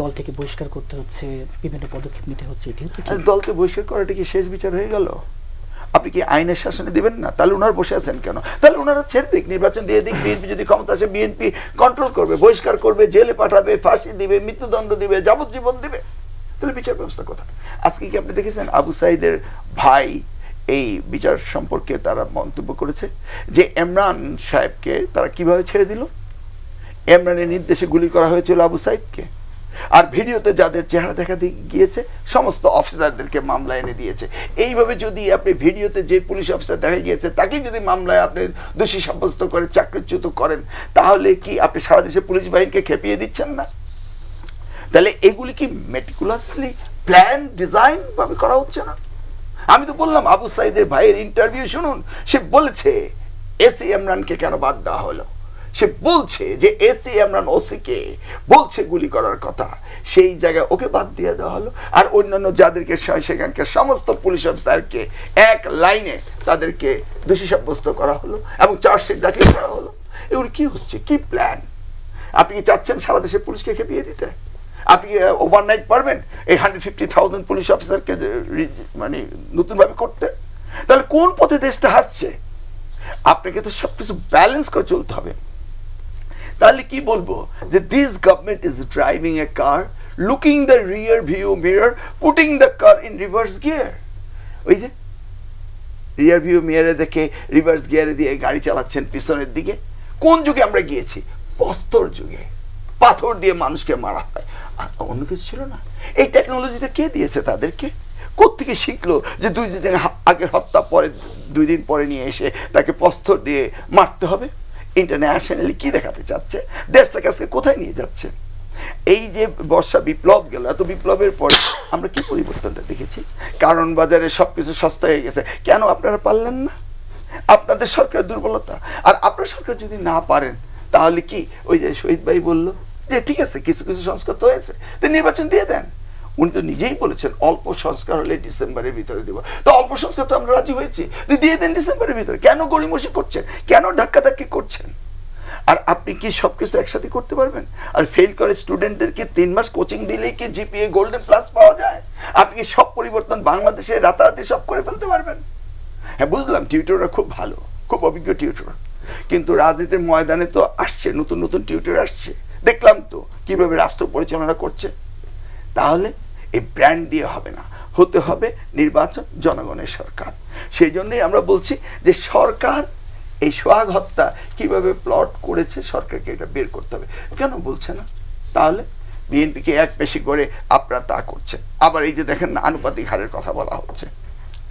দল থেকে বহিষ্কার করতে হচ্ছে, বিভিন্ন পদক্ষেপ নিতে হচ্ছে। এটিও তো দলকে বহিষ্কার করাটা কি শেষ বিচার হয়ে গেল? আপনি কি আইনের শাসনে দিবেন না? তাহলে ওনারা বসে আছেন কেন? তাহলে ওনারা ছেড়ে দিক, নির্বাচন দিয়ে দিক। বিএনপি যদি ক্ষমতা আসে বিএনপি কন্ট্রোল করবে, বহিষ্কার করবে, জেলে পাঠাবে, ফাঁসি দিবে, মৃত্যুদণ্ড দিবে, যাবজ্জীবন দিবে। তাহলে বিচার ব্যবস্থা কোথায়? আজকে কি আপনি দেখেছেন আবু সাইদের ভাই এই বিচার সম্পর্কে তারা মন্তব্য করেছে যে ইমরান সাহেবকে তারা কিভাবে ছেড়ে দিল? ইমরানের নির্দেশে গুলি করা হয়েছিল আবু সাইদকে, আর ভিডিওতে যাদের চেহারা দেখা গিয়েছে সমস্ত অফিসারদেরকে মামলা এনে দিয়েছে। এইভাবে যদি আপনি ভিডিওতে যে পুলিশ অফিসার দেখা গিয়েছে তাকে যদি মামলায় আপনি দোষী সাব্যস্ত করে চাকরিচ্যুত করেন, তাহলে কি আপনি সারা দেশে পুলিশ বাহিনীকে খেপিয়ে দিচ্ছেন না? তাহলে এগুলি কি মেটিকুলাসলি প্ল্যান ডিজাইন ভাবে করা হচ্ছে না? আমি তো বললাম আবু সাইদের ভাইয়ের ইন্টারভিউ শুনুন, সে বলেছে এসি ইমরানকে কেন বাদ দেওয়া হলো। সে বলছে যে এসি ইমরান ওসিকে বলছে গুলি করার কথা, সেই জায়গায় ওকে বাদ দিয়ে দেওয়া হলো, আর অন্যান্য যাদেরকে সেখানকার সমস্ত পুলিশ অফিসারকে এক লাইনে তাদেরকে দোষী সাব্যস্ত করা হলো এবং চার্জশিট দাখিল করা হলো। এগুলো কি হচ্ছে? কি প্ল্যান? আপনি কি চাচ্ছেন সারা দেশে পুলিশকে খেপিয়ে দিতে? আপনি ওভারনাইট পারবেন এই 150,000 পুলিশ অফিসারকে মানে নতুনভাবে করতে? তাহলে কোন পথে দেশটা হাঁটছে? আপনাকে তো সবকিছু ব্যালেন্স করে চলতে হবে। তাহলে কি বলবো যে this government is driving a car, looking the rear view mirror, putting the car in reverse gear. ওই যে রিয়ার ভিউ মিররে দেখে রিভার্স গিয়ারে দিয়ে গাড়ি চালাচ্ছেন পিছনের দিকে। কোন যুগে আমরা গিয়েছি? প্রস্তর যুগে, পাথর দিয়ে মানুষকে মারা হয়, অন্য কিছু ছিল না। এই টেকনোলজিটা কে দিয়েছে তাদেরকে? কোত্থেকে শিখলো যে 2 দিন আগের হত্যা পরে 2 দিন পরে নিয়ে এসে তাকে প্রস্তর দিয়ে মারতে হবে? ইন্টারন্যাশনালি কি দেখাতে চাচ্ছে? দেশটাকে আজকে কোথায় নিয়ে যাচ্ছে? এই যে বর্ষা বিপ্লব গেল, এত বিপ্লবের পরে আমরা কি পরিবর্তনটা দেখেছি? কারণ বাজারে সবকিছু সস্তা হয়ে গেছে। কেন আপনারা পারলেন না? আপনাদের সরকারের দুর্বলতা। আর আপনার সরকার যদি না পারেন তাহলে কি ওই যে শহীদ ভাই বলল যে ঠিক আছে কিছু কিছু সংস্কার তো হয়েছে, তো নির্বাচন দিয়ে দেন। উনি তো নিজেই বলেছেন অল্প সংস্কার হলে ডিসেম্বরের ভিতরে দেবো। তো অল্প সংস্কার তো আমরা রাজি হয়েছি, দিয়ে দেন ডিসেম্বরের ভিতরে। কেন গড়িমসি করছেন? কেন ধাক্কাধাক্কি করছেন? আর আপনি কি সবকিছু একসাথে করতে পারবেন? আর ফেল করে স্টুডেন্টদেরকে 3 মাস কোচিং দিলেই কি জিপিএ গোল্ডেন প্লাস পাওয়া যায়? আপনি কি সব পরিবর্তন বাংলাদেশে রাতারাতি সব করে ফেলতে পারবেন? হ্যাঁ, বুঝলাম টিউটররা খুব ভালো, খুব অভিজ্ঞ টিউটর, কিন্তু রাজনীতির ময়দানে তো আসছে নতুন নতুন টিউটর আসছে, দেখলাম তো কিভাবে রাষ্ট্র পরিচালনা করছে। তাহলে এই ব্র্যান্ড দিয়ে হবে না, হতে হবে নির্বাচন জনগণের সরকার। সেই জন্যই আমরা বলছি যে সরকার এই সোহাগ হত্যা কিভাবে প্লট করেছে সরকারকে এটা বের করতে হবে। কেন বলছে না? তাহলে বিএনপিকে এক পেশি করে আপনারা তা করছে। আবার এই যে দেখেন না, আনুপাতিক হারের কথা বলা হচ্ছে।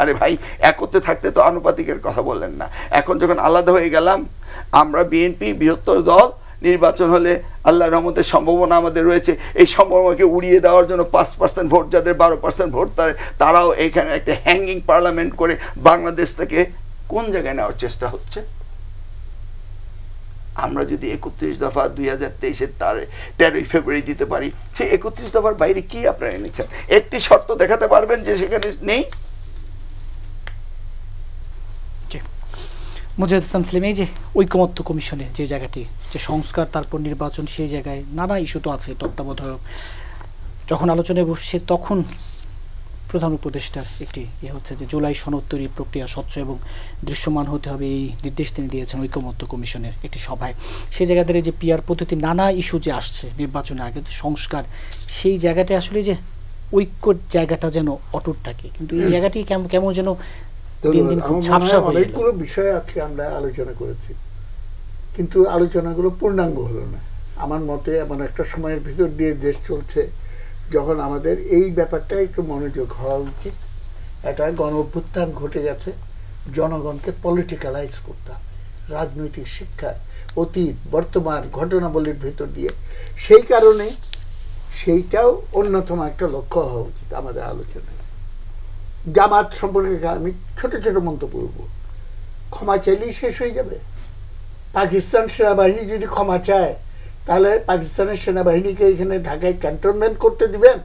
আরে ভাই, একত্রে থাকতে তো আনুপাতিকের কথা বললেন না। এখন যখন আলাদা হয়ে গেলাম, আমরা বিএনপি বৃহত্তর দল, নির্বাচন হলে আল্লাহর রহমতের সম্ভাবনা আমাদের রয়েছে। এই সম্ভাবনাকে উড়িয়ে দেওয়ার জন্য 5% ভোট, যাদের 12% ভোট, তারাও এখানে একটা হ্যাঙ্গিং পার্লামেন্ট করে বাংলাদেশটাকে কোন জায়গায় নেওয়ার চেষ্টা হচ্ছে। আমরা যদি 31 দফা 2023-এর 13 ফেব্রুয়ারি দিতে পারি, সেই 31 দফার বাইরে কি আপনারা এনেছেন? একটি শর্ত দেখাতে পারবেন যে সেখানে নেই? মুজাহিদ ইসলাম সেলিম, এই যে ঐকমত্য কমিশনের যে জায়গাটি, যে সংস্কার তারপর নির্বাচন, সেই জায়গায় নানা ইস্যু তো আছে। তত্ত্বাবধায়ক যখন আলোচনায় বসছে, তখন প্রধান উপদেষ্টার একটি হচ্ছে যে জুলাই সনদ তৈরির প্রক্রিয়া স্বচ্ছ এবং দৃশ্যমান হতে হবে, এই নির্দেশ তিনি দিয়েছেন ঐকমত্য কমিশনের একটি সভায়। সেই জায়গাতে যে পিআর পদ্ধতি, নানা ইস্যু যে আসছে নির্বাচনের আগে, সংস্কার, সেই জায়গাটা আসলে যে ঐক্যর জায়গাটা যেন অটুট থাকে, কিন্তু এই জায়গাটি কেমন যেন অনেকগুলো বিষয় আজকে আমরা আলোচনা করেছি, কিন্তু আলোচনাগুলো পূর্ণাঙ্গ হলো না। আমার মতে এমন একটা সময়ের ভিতর দিয়ে দেশ চলছে যখন আমাদের এই ব্যাপারটা একটু মনোযোগ হওয়া উচিত। একটা গণ অভ্যুত্থান ঘটে গেছে, জনগণকে পলিটিক্যালাইজ করতে হবে, রাজনৈতিক শিক্ষা, অতীত বর্তমান ঘটনাবলীর ভিতর দিয়ে। সেই কারণে সেইটাও অন্যতম একটা লক্ষ্য হওয়া উচিত আমাদের আলোচনায়। জামাত সম্পর্কে আমি ছোট ছোট মন্তব্য করব। ক্ষমা চাইলেই শেষ হয়ে যাবে? পাকিস্তান সেনাবাহিনী যদি ক্ষমা চায়, তাহলে পাকিস্তানের সেনাবাহিনীকে এখানে ঢাকায় ক্যান্টনমেন্ট করতে দিবেন?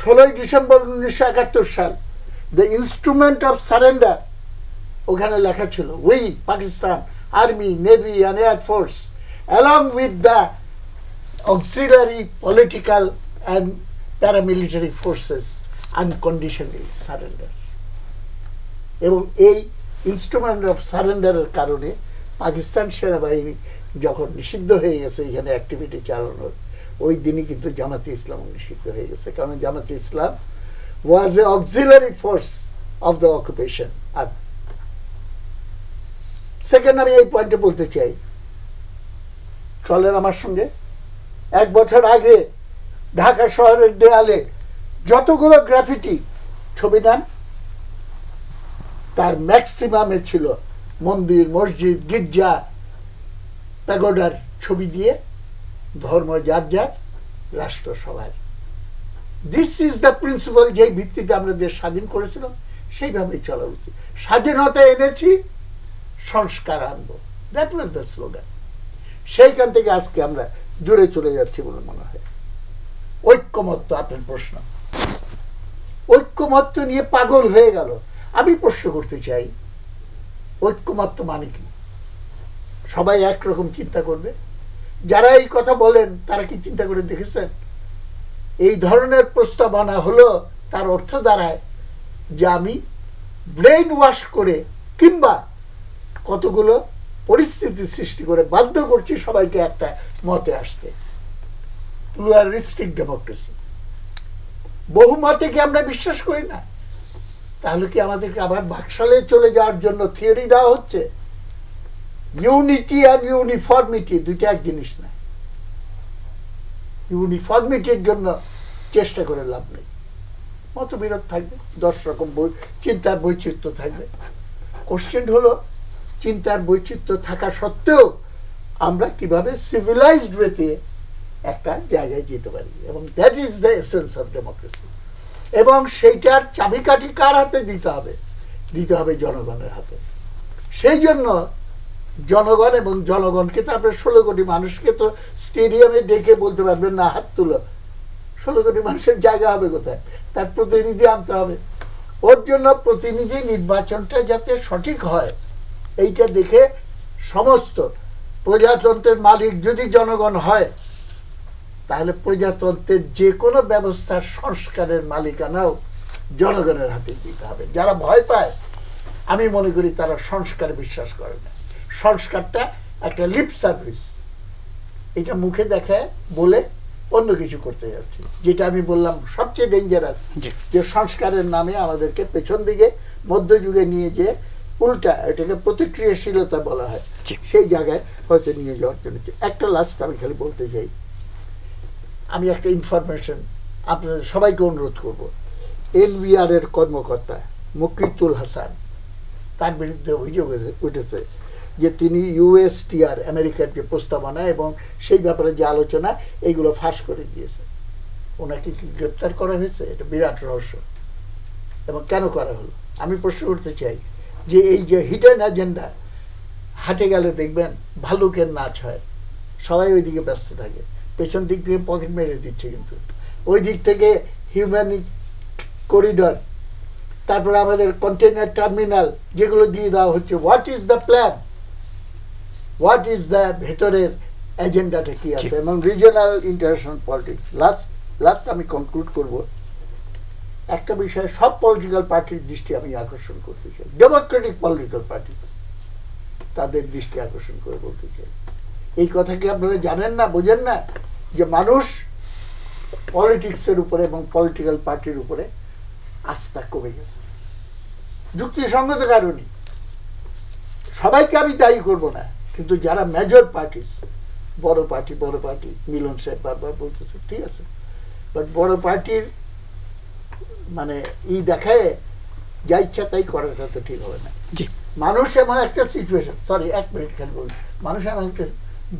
16 ডিসেম্বর 1971 সাল, দ্য ইনস্ট্রুমেন্ট অফ সারেন্ডার, ওখানে লেখা ছিল we Pakistan army, navy and air force along with the auxiliary political and paramilitary forces unconditionally surrender. এবং এই ইনস্ট্রুমেন্ট অফ সারেন্ডারের কারণে পাকিস্তান সেনাবাহিনী যখন নিষিদ্ধ হয়ে গেছে এখানে অ্যাক্টিভিটি চালানোর, ওই দিনই কিন্তু জামাতে ইসলাম নিষিদ্ধ হয়ে গেছে, কারণ Jamaate Islam was a auxiliary force of the occupation. আর সেকেন্ড, আমি এই পয়েন্টে বলতে চাই, চলেন আমার সঙ্গে। 1 বছর আগে ঢাকা শহরের দেয়ালে যতগুলো গ্রাফিটি ছবি নেন, তার ম্যাক্সিমামে ছিল মন্দির, মসজিদ, গির্জা, প্যাগোডার ছবি দিয়ে ধর্ম যার যার, রাষ্ট্র সবার। দিস ইজ দ্য প্রিন্সিপাল, যেই ভিত্তিতে আমরা দেশ স্বাধীন করেছিলাম, সেইভাবেই চলা উচিত। স্বাধীনতা এনেছি, সংস্কার আনবো, দ্যাট ওয়াজ দ্য স্লোগান। সেইখান থেকে আজকে আমরা দূরে চলে যাচ্ছি বলে মনে হয়। ঐক্যমত্য, আপনার প্রশ্ন, ঐক্যমত্য নিয়ে পাগল হয়ে গেল। আমি প্রশ্ন করতে চাই, ঐক্যমত্য মানে কি? সবাই একরকম চিন্তা করবে? যারা এই কথা বলেন তারা কি চিন্তা করে দেখেছেন? এই ধরনের প্রস্তাবনা হলো তার অর্থ দাঁড়ায় যে আমি ব্রেইন ওয়াশ করে কিংবা কতগুলো পরিস্থিতি সৃষ্টি করে বাধ্য করছি সবাইকে একটা মতে আসতে। প্লুরালিস্টিক ডেমোক্রেসি, বহুমতে কি আমরা বিশ্বাস করি না? তাহলে কি আমাদেরকে আবার বাকশালে চলে যাওয়ার জন্য থিওরি দেওয়া হচ্ছে? ইউনিটি অ্যান্ড ইউনিফর্মিটি দুইটা এক জিনিস না। ইউনিফর্মিটির জন্য চেষ্টা করে লাভ নেই। মতবিরোধ থাকবে, 10 রকম চিন্তার বৈচিত্র্য থাকবে। কোশ্চেন হলো, চিন্তার বৈচিত্র্য থাকা সত্ত্বেও আমরা কিভাবে সিভিলাইজড ওয়েতে একটা জায়গায় যেতে পারি, এবং that is the essence of democracy. এবং সেইটার চাবিকাঠি কার হাতে দিতে হবে? দিতে হবে জনগণের হাতে। সেই জন্য জনগণ, এবং জনগণকে তো আপনার 16 কোটি মানুষকে তো স্টেডিয়ামে ডেকে বলতে পারবেন না হাত তুলো। 16 কোটি মানুষের জায়গা হবে কোথায়? তার প্রতিনিধি আনতে হবে। ওর জন্য প্রতিনিধি নির্বাচনটা যাতে সঠিক হয়, এইটা দেখে সমস্ত প্রজাতন্ত্রের মালিক যদি জনগণ হয়, তাহলে প্রজাতন্ত্রের যে কোনো ব্যবস্থার সংস্কারের মালিকানাও জনগণের হাতে দিতে হবে। যারা ভয় পায়, আমি মনে করি তারা সংস্কারে বিশ্বাস করে না। সংস্কারটা একটা লিপ সার্ভিস, এটা মুখে দেখায় বলে অন্য কিছু করতে যাচ্ছে, যেটা আমি বললাম সবচেয়ে ডেঞ্জারাস, যে সংস্কারের নামে আমাদেরকে পেছন দিকে মধ্যযুগে নিয়ে যে উল্টা এটাকে প্রতিক্রিয়াশীলতা বলা হয়, সেই জায়গায় হয়তো নিয়ে যাওয়ার জন্য। একটা লাস্ট আমি খালি বলতে চাই, আমি একটা ইনফরমেশন আপনাদের সবাইকে অনুরোধ করব। এনবিআর এর কর্মকর্তা মুকিতুল হাসান, তার বিরুদ্ধে অভিযোগ উঠেছে যে তিনি ইউএসটিআর আমেরিকার যে প্রস্তাবনা এবং সেই ব্যাপারে যে আলোচনা এইগুলো ফাঁস করে দিয়েছে। ওনাকে কি গ্রেপ্তার করা হয়েছে? এটা বিরাট রহস্য। এবং কেন করা হলো আমি প্রশ্ন করতে চাই যে এই যে হিডেন এজেন্ডা, হাটে গেলে দেখবেন ভালুকের নাচ হয়, সবাই ওই দিকে ব্যস্ত থাকে, পেছন দিক থেকে পকেট মেরে দিচ্ছে, কিন্তু ওই দিক থেকে হিউম্যান করিডর, তারপরে আমাদের কন্টেইনার টার্মিনাল যেগুলো দিয়ে দেওয়া হচ্ছে। What is the plan, what is the ভেতরের এজেন্ডাটা কি আছে? এবং রিজিওনাল ইন্টারন্যাশনাল পলিটিক্স, লাস্ট আমি কনক্লুড করব একটা বিষয়ে সব পলিটিক্যাল পার্টির দৃষ্টি আমি আকর্ষণ করতে চাই, ডেমোক্রেটিক পলিটিক্যাল পার্টি, তাদের দৃষ্টি আকর্ষণ করে বলতে চাই, এই কথা কি আপনারা জানেন না, বোঝেন না যে মানুষ পলিটিক্সের উপরে এবং পলিটিক্যাল পার্টির উপরে আস্থা কমে গেছে যুক্তিসঙ্গত কারণে। সবাইকে আমি দায়ী করব না, কিন্তু যারা মেজর পার্টিস, বড় পার্টি, মিলন সাহেব বারবার বলতেছে, ঠিক আছে, বাট বড় পার্টির মানে দেখায় যা ইচ্ছা তাই করাটা তো ঠিক হবে না। মানুষ এমন একটা সিচুয়েশন, সরি 1 মিনিট খালি বলি, মানুষ এমন একটা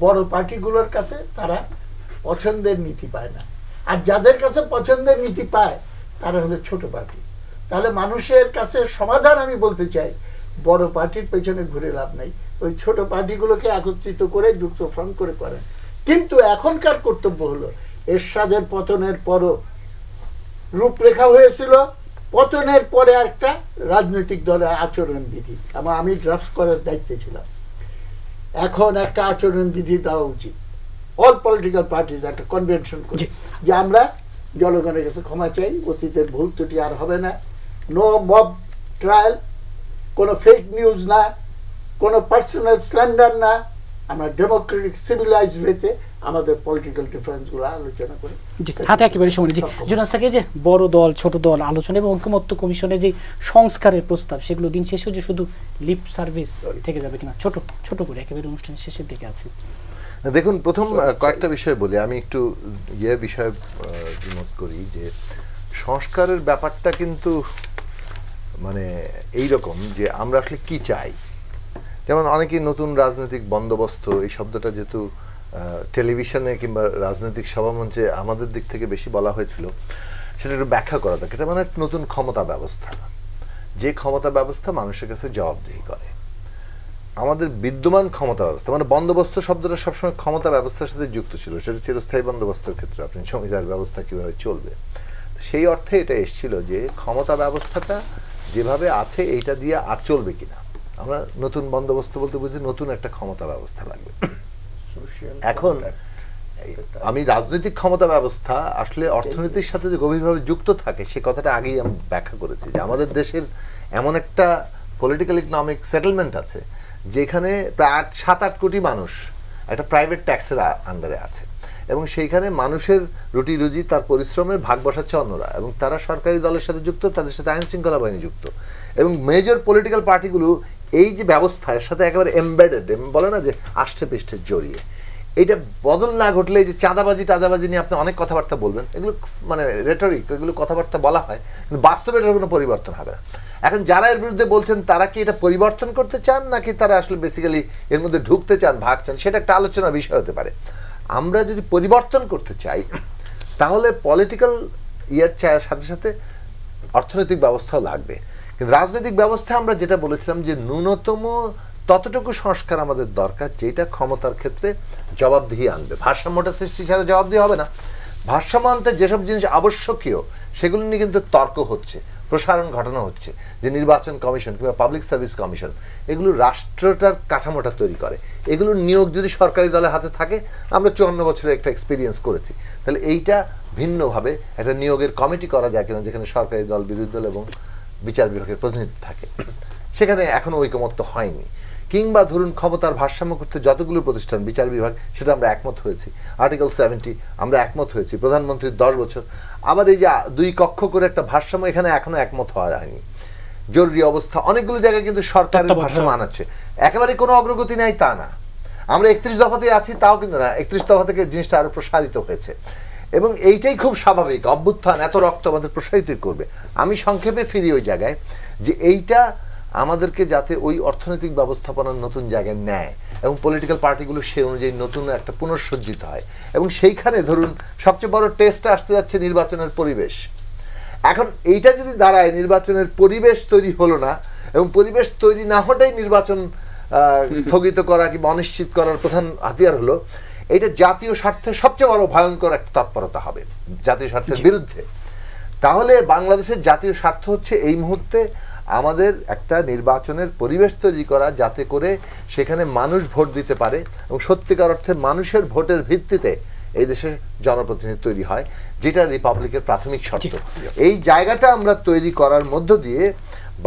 বড় পার্টিগুলোর কাছে তারা পছন্দের নীতি পায় না, আর যাদের কাছে পছন্দের নীতি পায় তারা হলো ছোট পার্টি। তাহলে মানুষের কাছে সমাধান আমি বলতে চাই, বড় পার্টির পেছনে ঘুরে লাভ নাই, ওই ছোট পার্টিগুলোকে একত্রিত করে যুক্ত ফ্রন্ট করে করেন। কিন্তু এখনকার কর্তব্য হলো, এরশাদের পতনের পরও রূপরেখা হয়েছিল, পতনের পরে একটা রাজনৈতিক দলের আচরণবিধি, আমি ড্রাফট করার দায়িত্বে ছিলাম। এখন একটা আচরণবিধি দেওয়া উচিত, অল পলিটিক্যাল পার্টিজ একটা কনভেনশন করে, যে আমরা জনগণের কাছে ক্ষমা চাই, অতীতের ভুল ত্রুটি আর হবে না, নো মব ট্রায়াল, কোনো ফেক নিউজ না, কোনো পার্সোনাল স্ল্যান্ডার না, আমরা ডেমোক্রেটিক সিভিলাইজ ওয়েতে আমাদের পলিটিক্যাল ডিফারেন্সগুলো আলোচনা করি। হাতে একেবারে সময় জি জোনাস থাকে যে বড় দল ছোট দল আলোচনা এবং ঐকমত্য কমিশনের যে সংস্কারের প্রস্তাব, সেগুলো দিন শেষে যে শুধু লিপ সার্ভিস থেকে যাবে কিনা, ছোট করে একেবারে অনুষ্ঠানের শেষের দিকে আছে। দেখুন, প্রথম কয়েকটা বিষয় বলি, আমি একটু বিষয়ে দ্বিমত করি যে সংস্কারের ব্যাপারটা কিন্তু মানে এইরকম যে আমরা আসলে কি চাই। যেমন অনেকেই নতুন রাজনৈতিক বন্দোবস্ত এই শব্দটা যেহেতু টেলিভিশনে কিংবা রাজনৈতিক সভামঞ্চে আমাদের দিক থেকে বেশি বলা হয়েছিল, সেটা একটু ব্যাখ্যা করা দরকার। এটা মানে নতুন ক্ষমতা ব্যবস্থা, যে ক্ষমতা ব্যবস্থা মানুষের কাছে জবাবদিহি করে। আমাদের বিদ্যমান ক্ষমতা ব্যবস্থা মানে বন্দোবস্ত শব্দটা সবসময় ক্ষমতা ব্যবস্থার সাথে যুক্ত ছিল, সেটা চিরস্থায়ী বন্দোবস্তের ক্ষেত্রে আপনি জমিদার ব্যবস্থা কিভাবে চলবে, সেই অর্থে এটা এসেছিল যে ক্ষমতা ব্যবস্থাটা যেভাবে আছে এইটা দিয়ে আর চলবে কিনা। আমরা নতুন বন্দোবস্ত বলতে বুঝি নতুন একটা ক্ষমতা ব্যবস্থা লাগবে। এখন আমি রাজনৈতিক ক্ষমতা ব্যবস্থা আসলে অর্থনীতির সাথে যে গভীরভাবে যুক্ত থাকে সে কথাটা আগেই আমি ব্যাখ্যা করেছি, যে আমাদের দেশের এমন একটা পলিটিক্যাল ইকোনমিক সেটেলমেন্ট আছে যেখানে প্রায় 7-8 কোটি মানুষ একটা প্রাইভেট ট্যাক্সের আন্ডারে আছে, এবং সেইখানে মানুষের রুটি রুজি তার পরিশ্রমের ভাগ বসাচ্ছে অন্যরা, এবং তারা সরকারি দলের সাথে যুক্ত, তাদের সাথে আইন শৃঙ্খলা বাহিনী যুক্ত, এবং মেজর পলিটিক্যাল পার্টিগুলো এই যে ব্যবস্থার সাথে একেবারে এমবেডেড, বলে না যে আষ্টে পৃষ্ঠে জড়িয়ে। এইটা বদল না ঘটলে যে চাঁদাবাজি নিয়ে আপনি অনেক কথাবার্তা বলবেন, এগুলো মানে রেটরিক, এগুলো কথাবার্তা বলা হয়, কিন্তু বাস্তবে এটার কোনো পরিবর্তন হবে না। এখন যারা এর বিরুদ্ধে বলছেন তারা কি এটা পরিবর্তন করতে চান, নাকি তারা আসলে বেসিক্যালি এর মধ্যে ঢুকতে চান, ভাগছেন, সেটা একটা আলোচনার বিষয় হতে পারে। আমরা যদি পরিবর্তন করতে চাই তাহলে পলিটিক্যাল সাথে সাথে অর্থনৈতিক ব্যবস্থাও লাগবে, কিন্তু রাজনৈতিক ব্যবস্থা আমরা যেটা বলেছিলাম যে ন্যূনতম ততটুকু সংস্কার আমাদের দরকার যেটা ক্ষমতার ক্ষেত্রে জবাবদিহি আনবে। ভারসাম্যটা সৃষ্টি ছাড়া জবাবদিহি হবে না। ভারসাম্য আনতে যেসব জিনিস আবশ্যকীয় সেগুলো নিয়ে কিন্তু তর্ক হচ্ছে, প্রসারণ ঘটানো হচ্ছে, যে নির্বাচন কমিশন কিংবা পাবলিক সার্ভিস কমিশন এগুলো রাষ্ট্রটার কাঠামোটা তৈরি করে, এগুলোর নিয়োগ যদি সরকারি দলের হাতে থাকে, আমরা 54 বছরে একটা এক্সপিরিয়েন্স করেছি, তাহলে এইটা ভিন্নভাবে একটা নিয়োগের কমিটি করা যায় কিনা, যেখানে সরকারি দল, বিরোধী দল এবং বিচার বিভাগের প্রতিনিধি থাকে, সেখানে এখনো ঐকমত্য হয়নি। কিংবা ধরুন ক্ষমতার ভারসাম্য করতে যতগুলো প্রতিষ্ঠান, বিচার বিভাগ, সেটা আমরা একমত হয়েছি, আর্টিকেল 70 আমরা একমত হয়েছি, প্রধানমন্ত্রীর 10 বছর, আবার এই যে 2 কক্ষ করে একটা ভারসাম্য, এখানে এখনো একমত হওয়া যায়নি। জরুরি অবস্থা, অনেকগুলো জায়গায় কিন্তু সরকারের ভারসাম্য আনাচ্ছে। একেবারে কোনো অগ্রগতি নাই তা না, আমরা 31 দফাতে আছি তাও কিন্তু না, 31 দফা থেকে জিনিসটা আরো প্রসারিত হয়েছে এবং এইটাই খুব স্বাভাবিক। অভ্যুত্থান এত রক্ত আমাদের প্রসারিত করবে। আমি সংক্ষেপে ফিরি ওই জায়গায় যে এইটা আমাদেরকে যাতে ওই অর্থনৈতিক ব্যবস্থাপনার নতুন জায়গায় নেয় এবং পলিটিক্যাল পার্টিগুলো সে অনুযায়ী নতুন একটা পুনঃসজ্জিত হয় এবং সেইখানে ধরুন সবচেয়ে বড় টেস্ট আসতে যাচ্ছে নির্বাচনের পরিবেশ। এখন এইটা যদি দাঁড়ায় নির্বাচনের পরিবেশ তৈরি হলো না এবং পরিবেশ তৈরি না হওয়াটাই নির্বাচন স্থগিত করা কিংবা অনিশ্চিত করার প্রধান হাতিয়ার হলো, এটা জাতীয় স্বার্থে সবচেয়ে বড় ভয়ঙ্কর একটা তৎপরতা হবে জাতীয় স্বার্থের বিরুদ্ধে। তাহলে বাংলাদেশের জাতীয় স্বার্থ হচ্ছে এই মুহূর্তে আমাদের একটা নির্বাচনের পরিবেশ তৈরি করা যাতে করে সেখানে মানুষ ভোট দিতে পারে এবং সত্যিকার অর্থে মানুষের ভোটের ভিত্তিতে এই দেশের জনপ্রতিনিধি তৈরি হয়, যেটা রিপাবলিকের প্রাথমিক শর্ত। এই জায়গাটা আমরা তৈরি করার মধ্য দিয়ে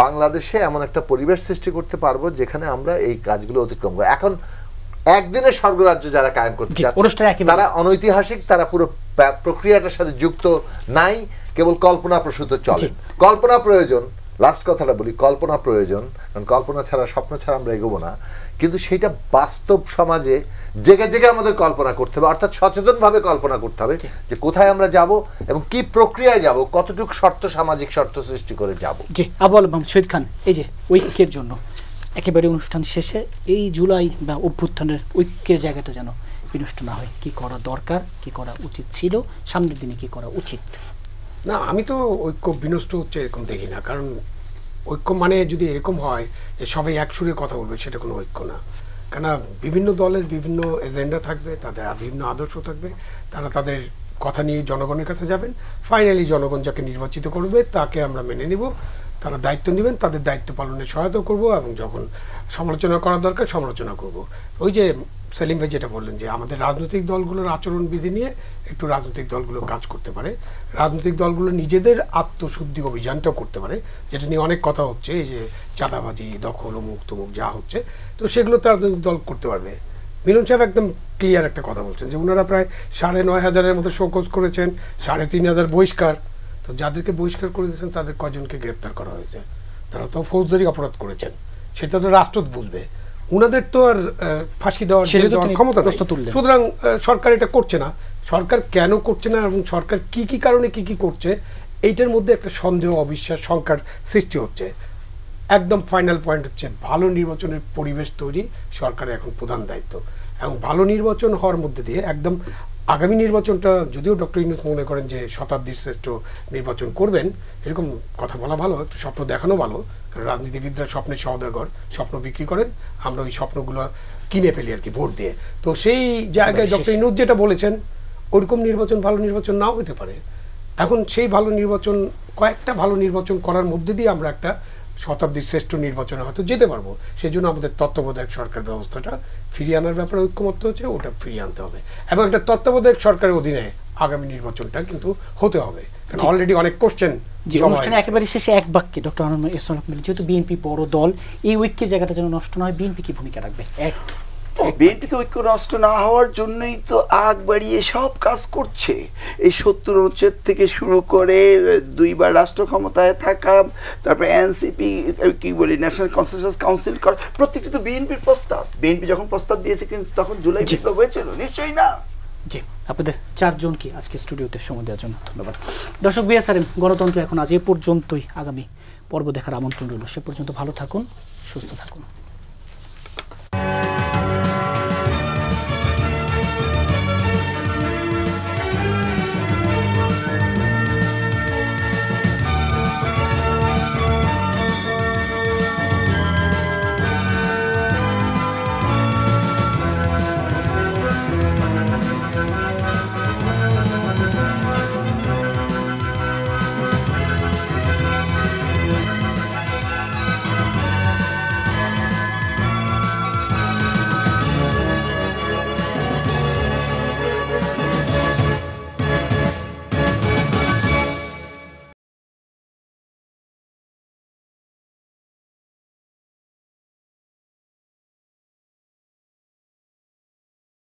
বাংলাদেশে এমন একটা পরিবেশ সৃষ্টি করতে পারবো যেখানে আমরা এই কাজগুলো অতিক্রম করব। এখন একদিনে স্বর্গরাজ্য যারা কায়েম করতে চাচ্ছে তারা অনৈতিহাসিক, তারা পুরো প্রক্রিয়াটার সাথে যুক্ত নাই, কেবল কল্পনা প্রসূত চলে। কল্পনা প্রয়োজন, লাস্ট কথাটা বলি, কল্পনা প্রয়োজন, কারণ কল্পনা ছাড়া, স্বপ্ন ছাড়া আমরা এগোবো না। কিন্তু সেটা বাস্তব সমাজে জেগে জেগে আমাদের কল্পনা করতে হবে, অর্থাৎ সচেতনভাবে কল্পনা করতে হবে যে কোথায় আমরা যাব এবং কি প্রক্রিয়ায় যাব, কতটুকু শর্ত, সামাজিক শর্ত সৃষ্টি করে যাব। জি আবুল মোহাম্মদ শহীদ খান, এই যে ঐক্যের জন্য একেবারে অনুষ্ঠান শেষে এই জুলাই বা অভ্যুত্থানের ঐক্যের জায়গাটা যেন বিনষ্ট না হয়, কি করা দরকার, কি করা উচিত ছিল, সামনের দিনে কি করা উচিত? না, আমি তো ঐক্য বিনষ্ট হচ্ছে এরকম দেখি না। কারণ ঐক্য মানে যদি এরকম হয় যে সবাই এক সুরে কথা বলবে, সেটা কোনো ঐক্য না। কেন, বিভিন্ন দলের বিভিন্ন এজেন্ডা থাকবে, তাদের বিভিন্ন আদর্শ থাকবে, তারা তাদের কথা নিয়ে জনগণের কাছে যাবেন। ফাইনালি জনগণ যাকে নির্বাচিত করবে তাকে আমরা মেনে নিব, তারা দায়িত্ব নেবেন, তাদের দায়িত্ব পালনে সহায়তা করব এবং যখন সমালোচনা করা দরকার সমালোচনা করব। ওই যে সেলিম ভাই যেটা বললেন যে আমাদের রাজনৈতিক দলগুলোর আচরণবিধি নিয়ে একটু রাজনৈতিক দলগুলো কাজ করতে পারে, রাজনৈতিক দলগুলো নিজেদের আত্মশুদ্ধি অভিযানটাও করতে পারে, যেটা নিয়ে অনেক কথা হচ্ছে, এই যে চাঁদাবাজি, দখল, অমুক তমুক যা হচ্ছে, তো সেগুলো তো রাজনৈতিক দল করতে পারবে। মিলন সাহেব একদম ক্লিয়ার একটা কথা বলছেন যে ওনারা প্রায় 9,500-এর মতো শোকজ করেছেন, 3,500 বহিষ্কার। তো যাদেরকে বহিষ্কার করে দিয়েছেন তাদের কয়জনকে গ্রেপ্তার করা হয়েছে? তারা তো ফৌজদারি অপরাধ করেছেন, সেটা তো রাষ্ট্র বুঝবে। উনাদের তো আর ফাঁসি দেওয়ার ক্ষমতা নেই। সুতরাং সরকার এটা করছে না। সরকার কেন করছে না এবং সরকার কি কি কারণে কি কি করছে, এইটার মধ্যে একটা সন্দেহ, অবিশ্বাস, শঙ্কার সৃষ্টি হচ্ছে। একদম ফাইনাল পয়েন্ট হচ্ছে ভালো নির্বাচনের পরিবেশ তৈরি সরকারের এখন প্রধান দায়িত্ব, এবং ভালো নির্বাচন হওয়ার মধ্যে দিয়ে একদম আগামী নির্বাচনটা, যদিও ডক্টর ইউনূস মনে করেন যে শতাব্দীর শ্রেষ্ঠ নির্বাচন করবেন, এরকম কথা বলা ভালো, একটু স্বপ্ন দেখানো ভালো, কারণ রাজনীতিবিদরা স্বপ্নের সওদাগর, স্বপ্ন বিক্রি করেন, আমরা ওই স্বপ্নগুলো কিনে ফেলি আর কি ভোট দিয়ে। তো সেই জায়গায় ডক্টর ইউনূস যেটা বলেছেন, ওইরকম নির্বাচন ভালো নির্বাচন নাও হতে পারে। এখন সেই ভালো নির্বাচন, কয়েকটা ভালো নির্বাচন করার মধ্যে দিয়ে আমরা একটা শতাব্দীর শ্রেষ্ঠ নির্বাচনে হয়তো যেতে পারবো। সেই জন্য আমাদের তত্ত্বাবধায়ক সরকার ব্যবস্থাটা ফিরিয়ে আনার ব্যাপারে ঐক্যমত্য হচ্ছে, ওটা ফিরিয়ে আনতে হবে এবং একটা তত্ত্বাবধায়ক সরকারের অধীনে আগামী নির্বাচনটা কিন্তু হতে হবে, কারণ অলরেডি অনেক কোশ্চেন। যে অনুষ্ঠানে একেবারে শেষে এক বাক্যে ডক্টর আনোয়ার ইসলাম, যেহেতু বিএনপি বড় দল, এই ঐক্যের জায়গাটা যেন নষ্ট না হয়, বিএনপি কি ভূমিকা রাখবে? বিএনপি তো ঐক্য নষ্ট না হওয়ার জন্যই তো আগ বাড়িয়ে সব কাজ করছে। এই 70 অনুচ্ছেদ থেকে শুরু করে 2 বার রাষ্ট্র ক্ষমতায় থাকা, তারপরে এনসিপি কি বলি ন্যাশনাল কনসেনসাস কাউন্সিল করা, প্রত্যেকটি তো বিএনপির প্রস্তাব। বিএনপি যখন প্রস্তাব দিয়েছে কিন্তু তখন জুলাই বিপ্লব হয়েছিল? নিশ্চয়ই না। জি, আপনাদের চারজনকে আজকে স্টুডিওতে সময় দেওয়ার জন্য ধন্যবাদ। দর্শক, বিএসআরএম গণতন্ত্র এখন আজ এ পর্যন্তই। আগামী পর্ব দেখার আমন্ত্রণ রইল। সে পর্যন্ত ভালো থাকুন, সুস্থ থাকুন।